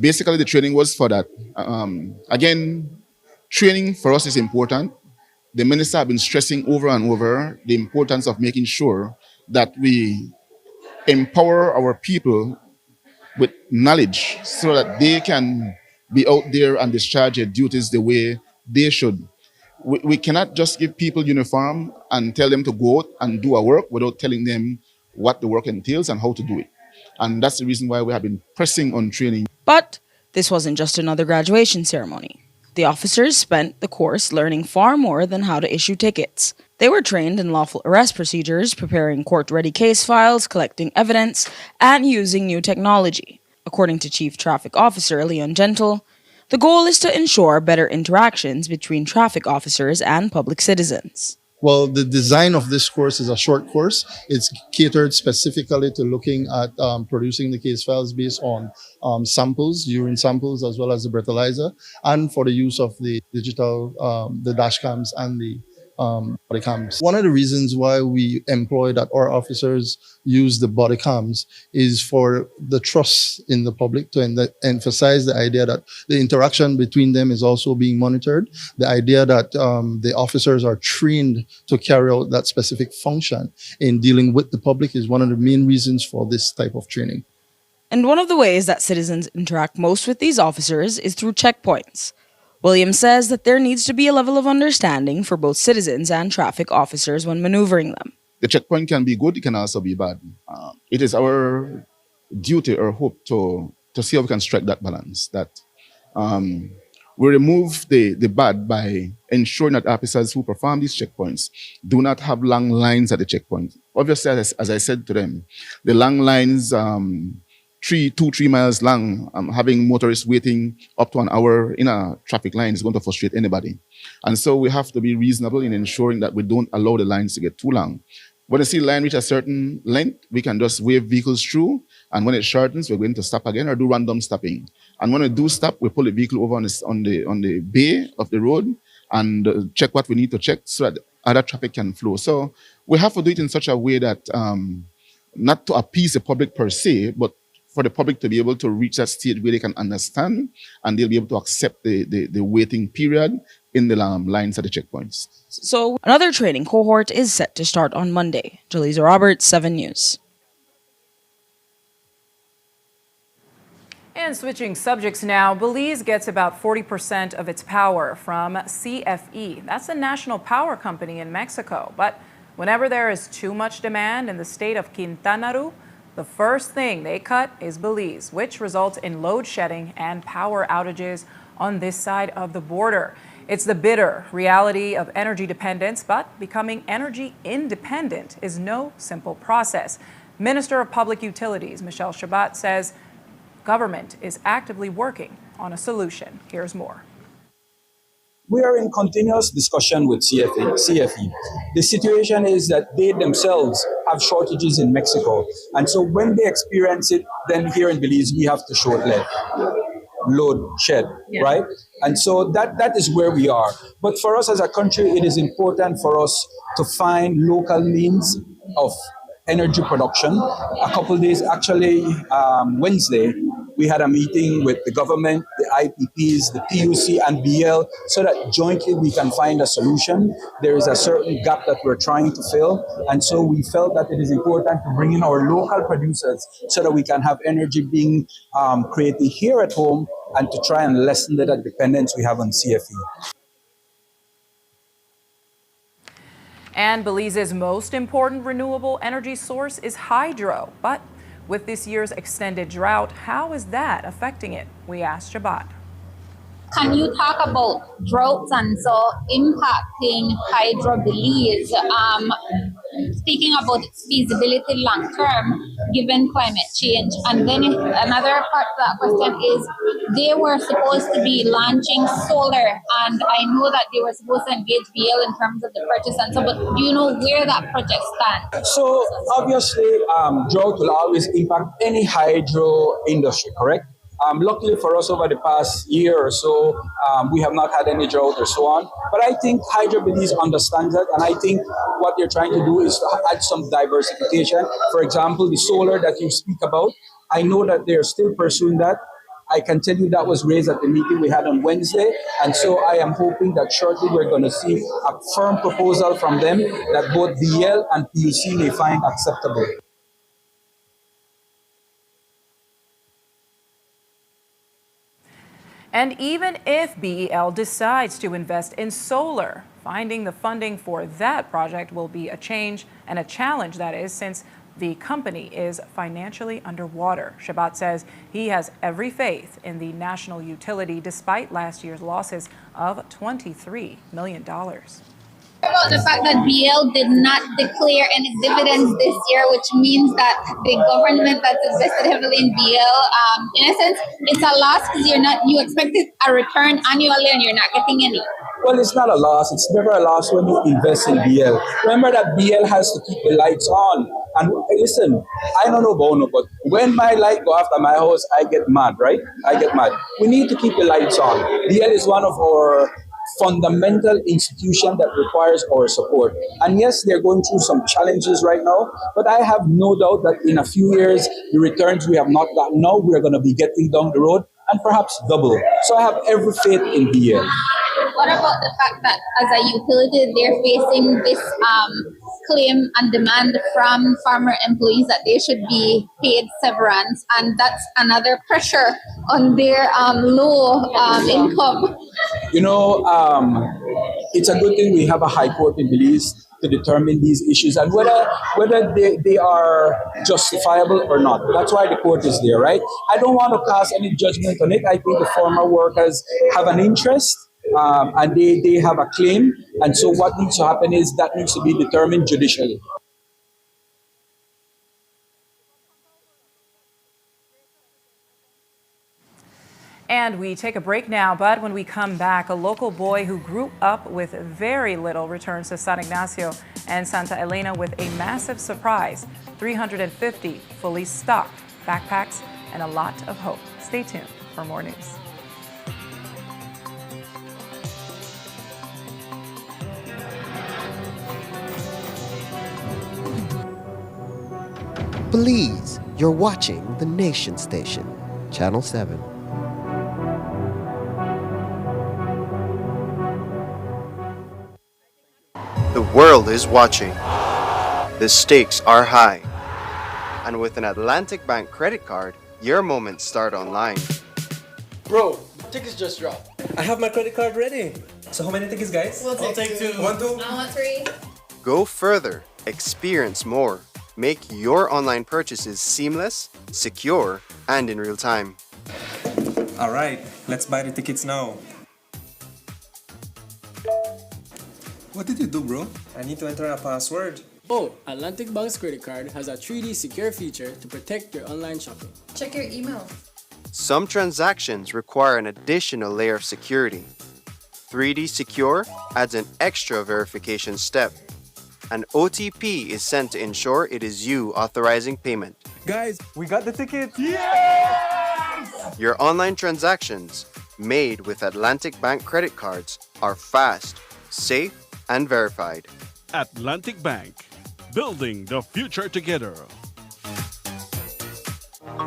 basically the training was for that. Again, training for us is important. The minister has been stressing over and over the importance of making sure that we empower our people with knowledge so that they can be out there and discharge their duties the way they should. we cannot just give people uniform and tell them to go out and do our work without telling them what the work entails and how to do it. And that's the reason why we have been pressing on training. But this wasn't just another graduation ceremony. The officers spent the course learning far more than how to issue tickets. They were trained in lawful arrest procedures, preparing court-ready case files, collecting evidence, and using new technology. According to Chief Traffic Officer Leon Gentle, the goal is to ensure better interactions between traffic officers and public citizens. Well, the design of this course is a short course. It's catered specifically to looking at producing the case files based on samples, urine samples, as well as the breathalyzer, and for the use of the digital, the dash cams and the body cams. One of the reasons why we employ that our officers use the body cams is for the trust in the public, to emphasize the idea that the interaction between them is also being monitored, the idea that the officers are trained to carry out that specific function in dealing with the public is one of the main reasons for this type of training. And one of the ways that citizens interact most with these officers is through checkpoints. Williams says that there needs to be a level of understanding for both citizens and traffic officers when maneuvering them. The checkpoint can be good, it can also be bad. It is our duty or hope to see how we can strike that balance, that we remove the bad by ensuring that officers who perform these checkpoints do not have long lines at the checkpoint. Obviously, as I said to them, the long lines, 3 miles long, having motorists waiting up to an hour in a traffic line is going to frustrate anybody. And so we have to be reasonable in ensuring that we don't allow the lines to get too long. When you see the line reach a certain length, we can just wave vehicles through, and when it shortens, we're going to stop again or do random stopping. And when we do stop, we pull the vehicle over on the bay of the road and check what we need to check so that other traffic can flow. So we have to do it in such a way that not to appease the public per se, but for the public to be able to reach that stage where they can understand and they'll be able to accept the waiting period in the lines at the checkpoints. So another training cohort is set to start on Monday. Jaleesa Roberts, 7 News. And switching subjects now, Belize gets about 40% of its power from CFE. That's a national power company in Mexico. But whenever there is too much demand in the state of Quintana Roo, the first thing they cut is Belize, which results in load shedding and power outages on this side of the border. It's the bitter reality of energy dependence, but becoming energy independent is no simple process. Minister of Public Utilities, Michelle Shabat, says government is actively working on a solution. Here's more. We are in continuous discussion with CFE. The situation is that they themselves have shortages in Mexico. And so when they experience it, then here in Belize, we have to load shed, right? And so that is where we are. But for us as a country, it is important for us to find local means of energy production. A couple days, actually, Wednesday, we had a meeting with the government, the IPPs, the PUC, and BL, so that jointly we can find a solution. There is a certain gap that we're trying to fill, and so we felt that it is important to bring in our local producers so that we can have energy being created here at home and to try and lessen the dependence we have on CFE. And Belize's most important renewable energy source is hydro. But with this year's extended drought, how is that affecting it? We asked Shabat. Can you talk about droughts and so impacting Hydro Belize? Speaking about its feasibility long term, given climate change. And then another part of that question is, they were supposed to be launching solar, and I know that they were supposed to engage BL in terms of the purchase and so, but do you know where that project stands? So obviously, drought will always impact any hydro industry, correct? Luckily for us, over the past year or so, we have not had any drought or so on. But I think Hydro Belize understands that, and I think what they're trying to do is to add some diversification. For example, the solar that you speak about, I know that they're still pursuing that. I can tell you that was raised at the meeting we had on Wednesday, and so I am hoping that shortly we're going to see a firm proposal from them that both BL and PUC may find acceptable. And even if BEL decides to invest in solar, Finding the funding for that project will be a change and a challenge, that is, since the company is financially underwater. Shabat says he has every faith in the national utility despite last year's losses of $23 million. About the fact that BL did not declare any dividends this year, which means that the government that's invested heavily in BL, in a sense, it's a loss because you expected a return annually and you're not getting any. Well, it's not a loss. It's never a loss when you invest in BL. Remember that BL has to keep the lights on. And listen, I don't know Bono, but when my light go after my house, I get mad, right? I get mad. We need to keep the lights on. BL is one of our fundamental institution that requires our support. And yes, they're going through some challenges right now, but I have no doubt that in a few years, the returns we have not gotten now, we're going to be getting down the road and perhaps double. So I have every faith in BL. What about the fact that as a utility, they're facing this claim and demand from farmer employees that they should be paid severance, and that's another pressure on their low income? It's a good thing we have a high court in Belize to determine these issues and whether they are justifiable or not. That's why the court is there, right? I don't want to cast any judgment on it. I think the farmer workers have an interest. And they have a claim, and so what needs to happen is that needs to be determined judicially. And we take a break now, but when we come back, a local boy who grew up with very little returns to San Ignacio and Santa Elena with a massive surprise: 350 fully stocked backpacks and a lot of hope. Stay tuned for more news. Belize, you're watching the Nation Station, Channel 7. The world is watching. The stakes are high. And with an Atlantic Bank credit card, your moments start online. Bro, tickets just dropped. I have my credit card ready. So how many tickets, guys? I'll take two. 1, 2. I want 3. Go further, experience more. Make your online purchases seamless, secure, and in real time. All right, let's buy the tickets now. What did you do, bro? I need to enter a password. Oh, Atlantic Bank's credit card has a 3D secure feature to protect your online shopping. Check your email. Some transactions require an additional layer of security. 3D Secure adds an extra verification step. An OTP is sent to ensure it is you authorizing payment. Guys, we got the ticket! Yes! Your online transactions, made with Atlantic Bank credit cards, are fast, safe, and verified. Atlantic Bank, building the future together.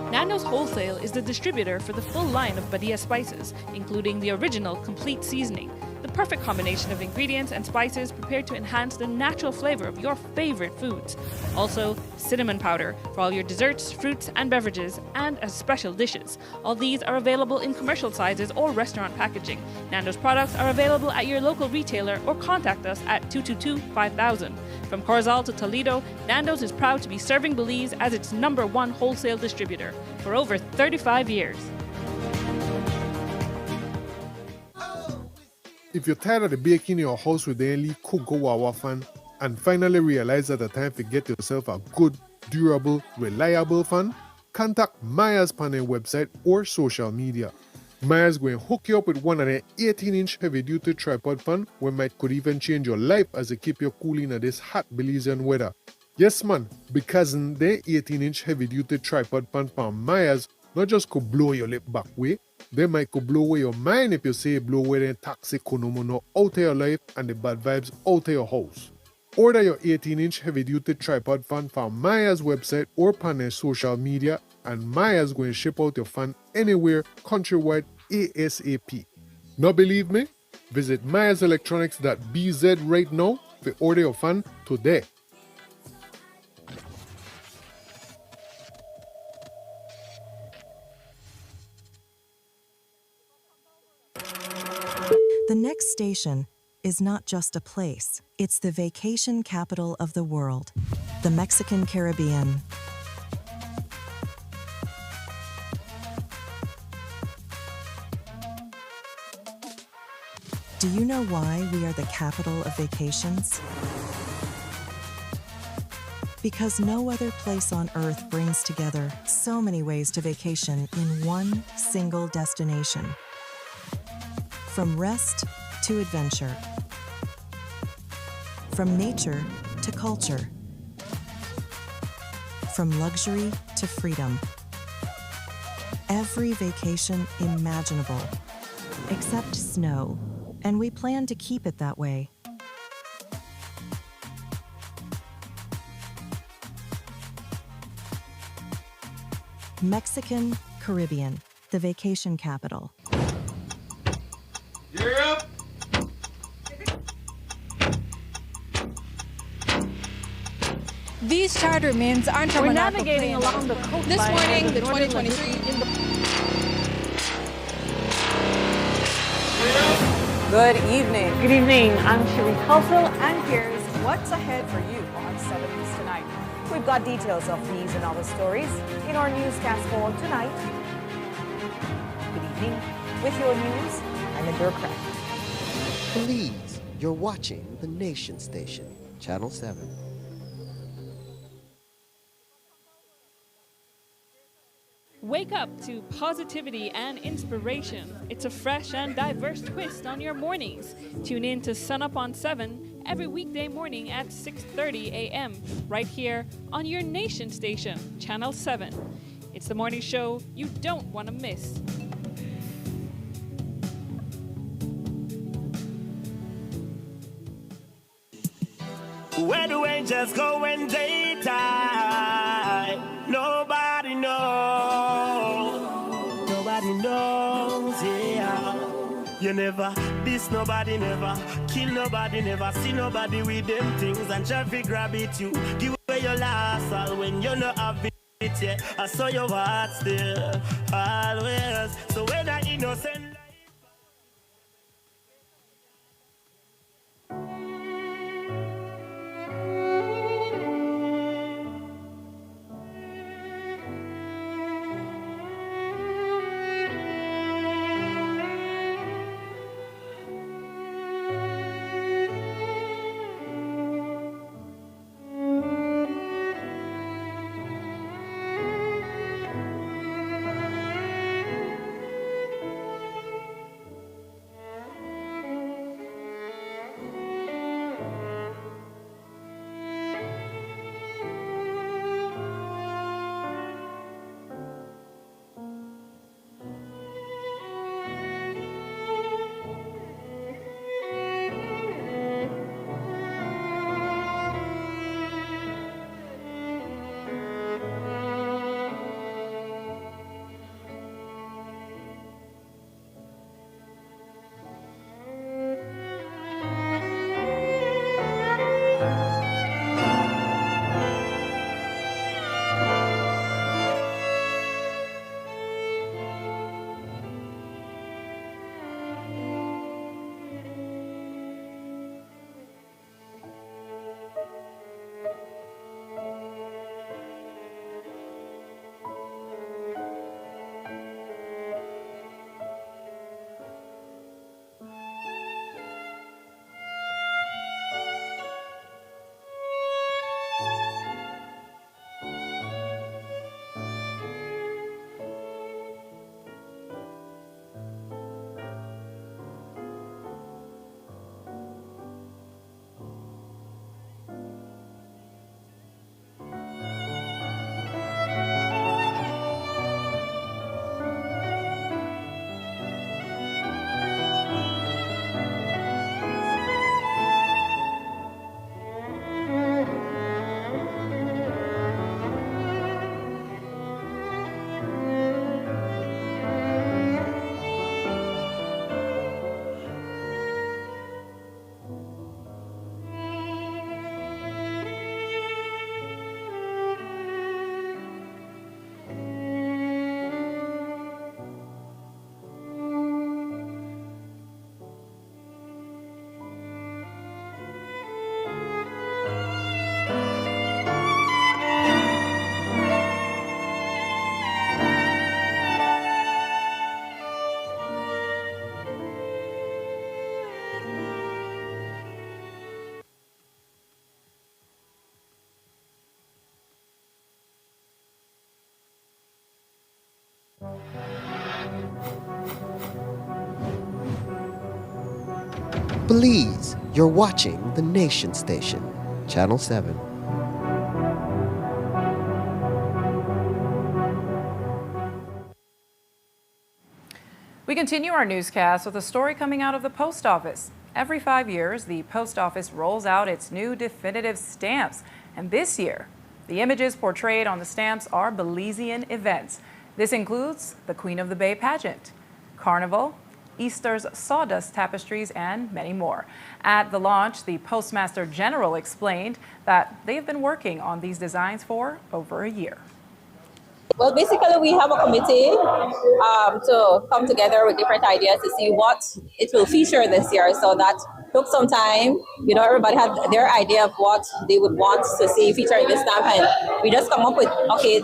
Nando's Wholesale is the distributor for the full line of Badia spices, including the original complete seasoning, the perfect combination of ingredients and spices prepared to enhance the natural flavor of your favorite foods. Also, cinnamon powder for all your desserts, fruits, and beverages, and as special dishes. All these are available in commercial sizes or restaurant packaging. Nando's products are available at your local retailer or contact us at 222-5000. From Corozal to Toledo, Nando's is proud to be serving Belize as its #1 wholesale distributor for over 35 years. If you're tired of the baking in your house with the only cook go wawa fan and finally realize that the time to get yourself a good, durable, reliable fan, contact Myers Panel website or social media. Myers going to hook you up with one of their 18-inch heavy-duty tripod fan where might could even change your life as it keep you cool in this hot Belizean weather. Yes man, because their 18-inch heavy-duty tripod fan from Myers not just could blow your lip back way, they might could blow away your mind if you say blow away the toxic konomono out of your life and the bad vibes out of your house. Order your 18-inch heavy-duty tripod fan from Myers website or on their social media, and Myers going to ship out your fan anywhere countrywide ASAP. Not believe me? Visit myerselectronics.bz right now to order your fan today. The next station is not just a place, it's the vacation capital of the world, the Mexican Caribbean. Do you know why we are the capital of vacations? Because no other place on Earth brings together so many ways to vacation in one single destination. From rest to adventure. From nature to culture. From luxury to freedom. Every vacation imaginable, except snow, and we plan to keep it that way. Mexican Caribbean, the vacation capital. You're up. These charter mints aren't from We're an navigating airplane. along the coastline. This morning, of the northern 2023 lagoon in the Good evening. Good evening. I'm Sheree Halsell, and Here's what's ahead for you on 7 News Tonight. We've got details of these and other stories in our newscast for tonight. Good evening. With your news, I'm Indra Craig. Please, you're watching the Nation Station, Channel 7. Wake up to positivity and inspiration. It's a fresh and diverse twist on your mornings. Tune in to Sun Up on 7 every weekday morning at 6:30 a.m. right here on your Nation Station, Channel 7. It's the morning show you don't want to miss. Where do angels go when they die? Nobody knows. Nobody knows, yeah. You never diss nobody, never kill nobody, never see nobody with them things and traffic grab it you. Give away your last all when you know have it, yeah. I saw your heart still, always. So when I innocent. Belize, you're watching the Nation Station, Channel 7. We continue our newscast with a story coming out of the post office. Every 5 years, the post office rolls out its new definitive stamps. And this year, the images portrayed on the stamps are Belizean events. This includes the Queen of the Bay pageant, Carnival, Easter's sawdust tapestries, and many more. At the launch, the Postmaster General explained that they have been working on these designs for over a year. Well, basically, we have a committee to come together with different ideas to see what it will feature this year. So that took some time. You know, everybody had their idea of what they would want to see featured in this stamp, and we just come up with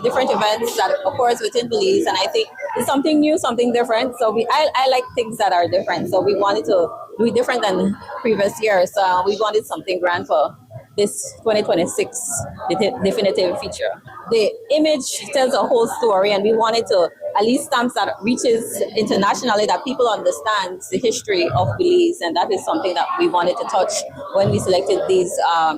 different events that occurs within Belize. And I think it's something new, something different. So I like things that are different. So we wanted to do it different than previous years. So we wanted something grand for this 2026 definitive feature. The image tells a whole story, and we wanted to at least stamps that reaches internationally, that people understand the history of Belize, and that is something that we wanted to touch when we selected these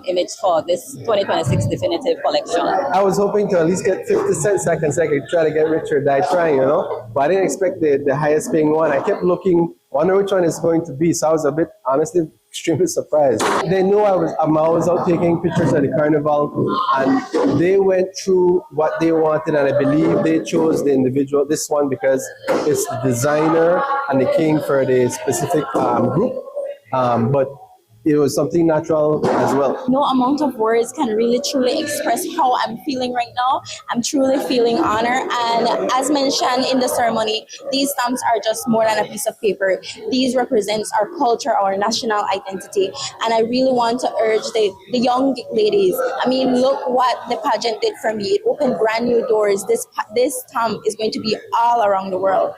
images for this 2026 definitive collection. I was hoping to at least get 50 cents so I can try to get rich or die trying, you know? But I didn't expect the highest paying one. I kept looking, wonder which one is going to be. So I was a bit, honestly, extremely surprised. They knew I was out taking pictures of the carnival, and they went through what they wanted, and I believe they chose the individual, this one, because it's the designer and the king for the specific group. But it was something natural as well. No amount of words can really truly express how I'm feeling right now. I'm truly feeling honored. And as mentioned in the ceremony, these stamps are just more than a piece of paper. These represents our culture, our national identity. And I really want to urge the young ladies. I mean, look what the pageant did for me. It opened brand new doors. This stamp is going to be all around the world.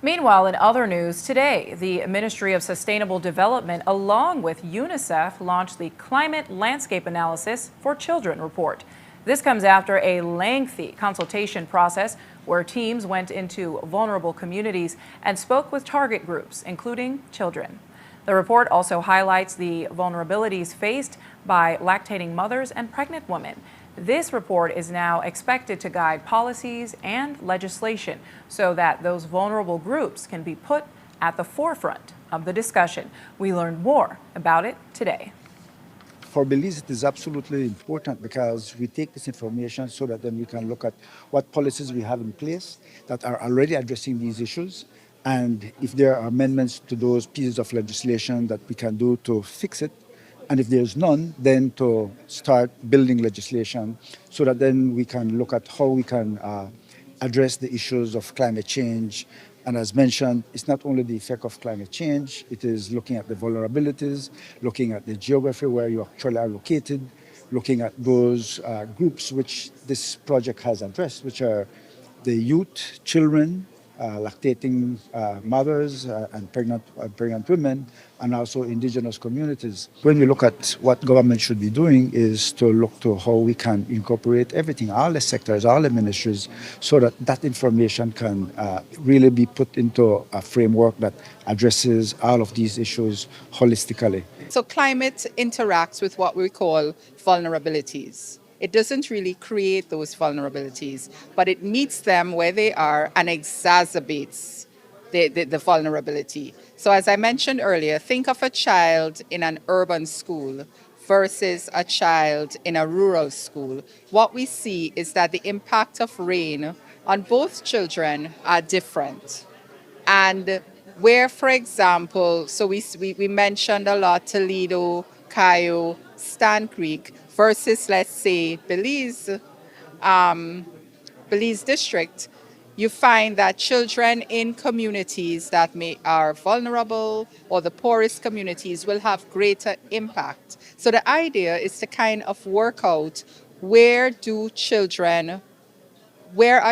Meanwhile, in other news, today, the Ministry of Sustainable Development, along with UNICEF, launched the Climate Landscape Analysis for Children report. This comes after a lengthy consultation process where teams went into vulnerable communities and spoke with target groups, including children. The report also highlights the vulnerabilities faced by lactating mothers and pregnant women. This report is now expected to guide policies and legislation so that those vulnerable groups can be put at the forefront of the discussion. We learned more about it today. For Belize, it is absolutely important because we take this information so that then we can look at what policies we have in place that are already addressing these issues, and if there are amendments to those pieces of legislation that we can do to fix it. And if there's none, then to start building legislation so that then we can look at how we can address the issues of climate change. And as mentioned, it's not only the effect of climate change, it is looking at the vulnerabilities, looking at the geography where you actually are located, looking at those groups which this project has addressed, which are the youth, children, lactating mothers and pregnant women, and also indigenous communities. When we look at what government should be doing is to look to how we can incorporate everything, all the sectors, all the ministries, so that that information can really be put into a framework that addresses all of these issues holistically. So climate interacts with what we call vulnerabilities. It doesn't really create those vulnerabilities, but it meets them where they are and exacerbates the vulnerability. So as I mentioned earlier, think of a child in an urban school versus a child in a rural school. What we see is that the impact of rain on both children are different. And where, for example, so we mentioned a lot Toledo, Cayo, Stan Creek, versus, let's say, Belize district, you find that children in communities that are vulnerable or the poorest communities will have greater impact. So the idea is to kind of work out where are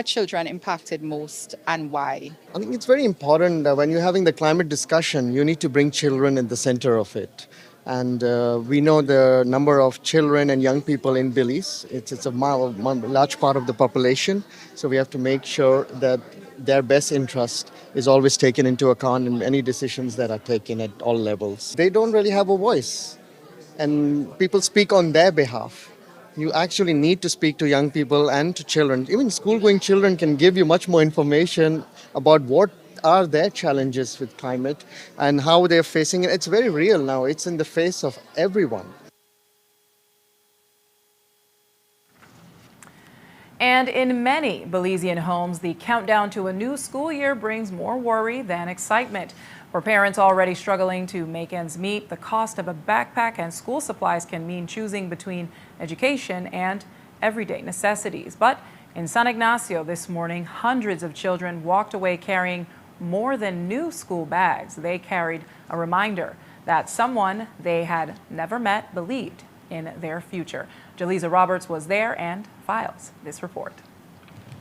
children impacted most and why? I think it's very important that when you're having the climate discussion, you need to bring children in the center of it. And we know the number of children and young people in Belize. It's a large part of the population. So we have to make sure that their best interest is always taken into account in any decisions that are taken at all levels. They don't really have a voice, and people speak on their behalf. You actually need to speak to young people and to children. Even school-going children can give you much more information about what are their challenges with climate and how they're facing it. It's very real now. It's in the face of everyone. And in many Belizean homes, the countdown to a new school year brings more worry than excitement. For parents already struggling to make ends meet, the cost of a backpack and school supplies can mean choosing between education and everyday necessities. But in San Ignacio this morning, hundreds of children walked away carrying more than new school bags. They carried a reminder that someone they had never met believed in their future. Jaleesa Roberts was there and files this report.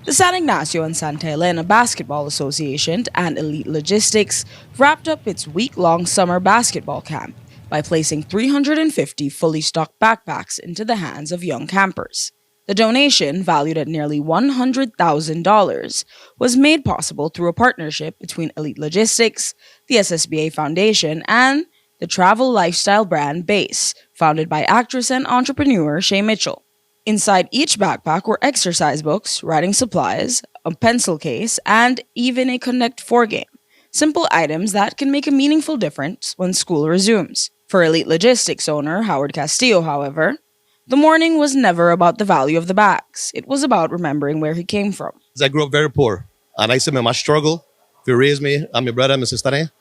The San Ignacio and Santa Elena Basketball Association and Elite Logistics wrapped up its week-long summer basketball camp by placing 350 fully stocked backpacks into the hands of young campers. The donation, valued at nearly $100,000, was made possible through a partnership between Elite Logistics, the SSBA Foundation, and the travel lifestyle brand Base, founded by actress and entrepreneur Shay Mitchell. Inside each backpack were exercise books, writing supplies, a pencil case, and even a Connect 4 game. Simple items that can make a meaningful difference when school resumes. For Elite Logistics owner Howard Castillo, however, the morning was never about the value of the bags. It was about remembering where he came from. I grew up very poor, and I see my struggle to raise me and my brother and my sister.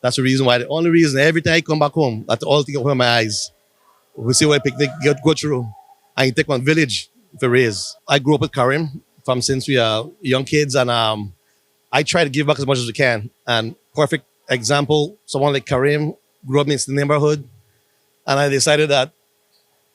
That's the reason why. The only reason every time I come back home, that's all thing open my eyes. We see what I go through. I take one village to raise. I grew up with Karim from since we are young kids, and I try to give back as much as we can. And perfect example, someone like Karim grew up in the neighborhood, and I decided that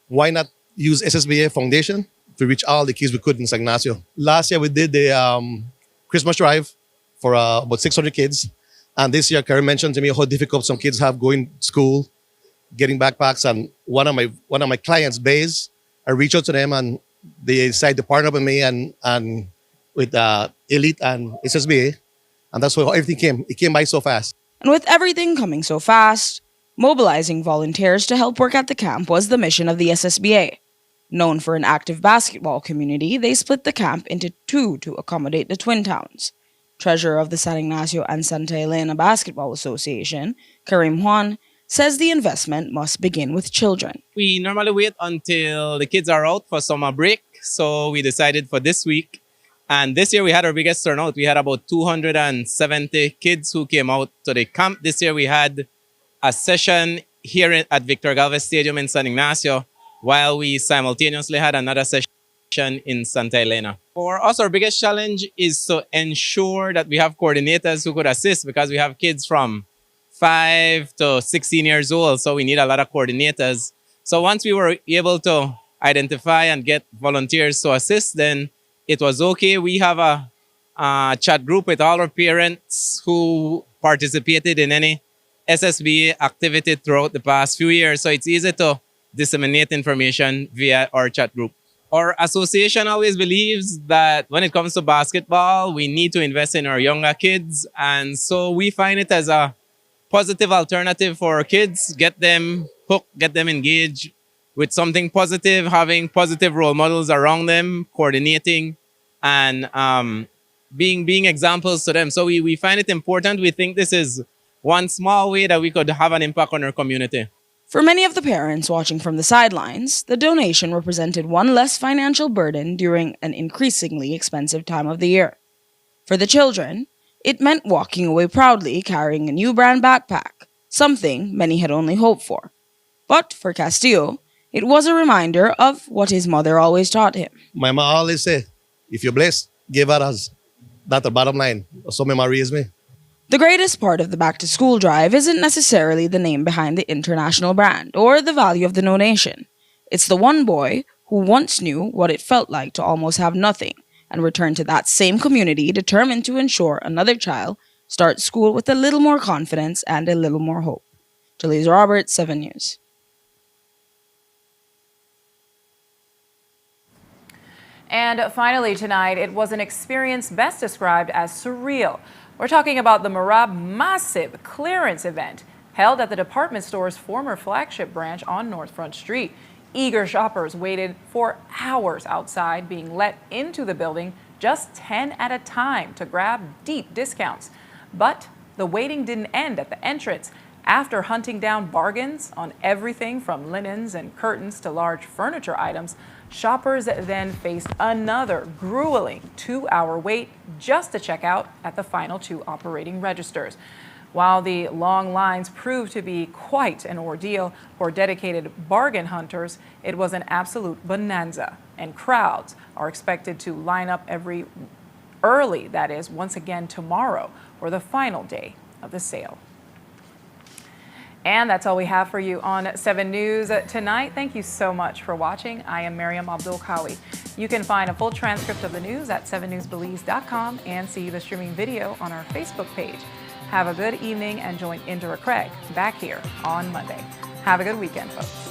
why not use SSBA Foundation to reach all the kids we could in San Ignacio. Last year we did the Christmas drive for about 600 kids, and this year Karim mentioned to me how difficult some kids have going to school, getting backpacks, and one of my clients, Bays, I reached out to them and they decided to partner with me and with Elite and SSBA, and that's how everything came. It came by so fast. And with everything coming so fast, mobilizing volunteers to help work at the camp was the mission of the SSBA. Known for an active basketball community, they split the camp into two to accommodate the twin towns. Treasurer of the San Ignacio and Santa Elena Basketball Association, Karim Juan, says the investment must begin with children. We normally wait until the kids are out for summer break, so we decided for this week. And this year we had our biggest turnout. We had about 270 kids who came out to the camp. This year we had a session here at Victor Galvez Stadium in San Ignacio, while we simultaneously had another session in Santa Elena. For us, our biggest challenge is to ensure that we have coordinators who could assist, because we have kids from 5 to 16 years old, so we need a lot of coordinators. So once we were able to identify and get volunteers to assist, then it was okay. We have a chat group with all our parents who participated in any SSBA activity throughout the past few years, so it's easy to disseminate information via our chat group. Our association always believes that when it comes to basketball, we need to invest in our younger kids, and so we find it as a positive alternative for our kids, get them hooked, get them engaged with something positive, having positive role models around them, coordinating, and being examples to them. So we find it important. We think this is one small way that we could have an impact on our community. For many of the parents watching from the sidelines, the donation represented one less financial burden during an increasingly expensive time of the year. For the children, it meant walking away proudly carrying a new brand backpack, something many had only hoped for. But for Castillo, it was a reminder of what his mother always taught him. My mom always say, if you're blessed, give others. That's the bottom line. So my mom raised me. The greatest part of the back-to-school drive isn't necessarily the name behind the international brand or the value of the donation. It's the one boy who once knew what it felt like to almost have nothing and return to that same community determined to ensure another child starts school with a little more confidence and a little more hope. Jaleesa Roberts, 7 News. And finally tonight, it was an experience best described as surreal. We're talking about the Marab massive clearance event held at the department store's former flagship branch on North Front Street. Eager shoppers waited for hours outside, being let into the building just 10 at a time to grab deep discounts. But the waiting didn't end at the entrance. After hunting down bargains on everything from linens and curtains to large furniture items, shoppers then faced another grueling 2-hour wait just to check out at the final 2 operating registers. While the long lines proved to be quite an ordeal for dedicated bargain hunters, it was an absolute bonanza, and crowds are expected to line up early, that is, once again tomorrow, for the final day of the sale. And that's all we have for you on 7 News tonight. Thank you so much for watching. I am Miriam Abdul-Kawi. You can find a full transcript of the news at 7newsbelize.com and see the streaming video on our Facebook page. Have a good evening and join Indra Craig back here on Monday. Have a good weekend, folks.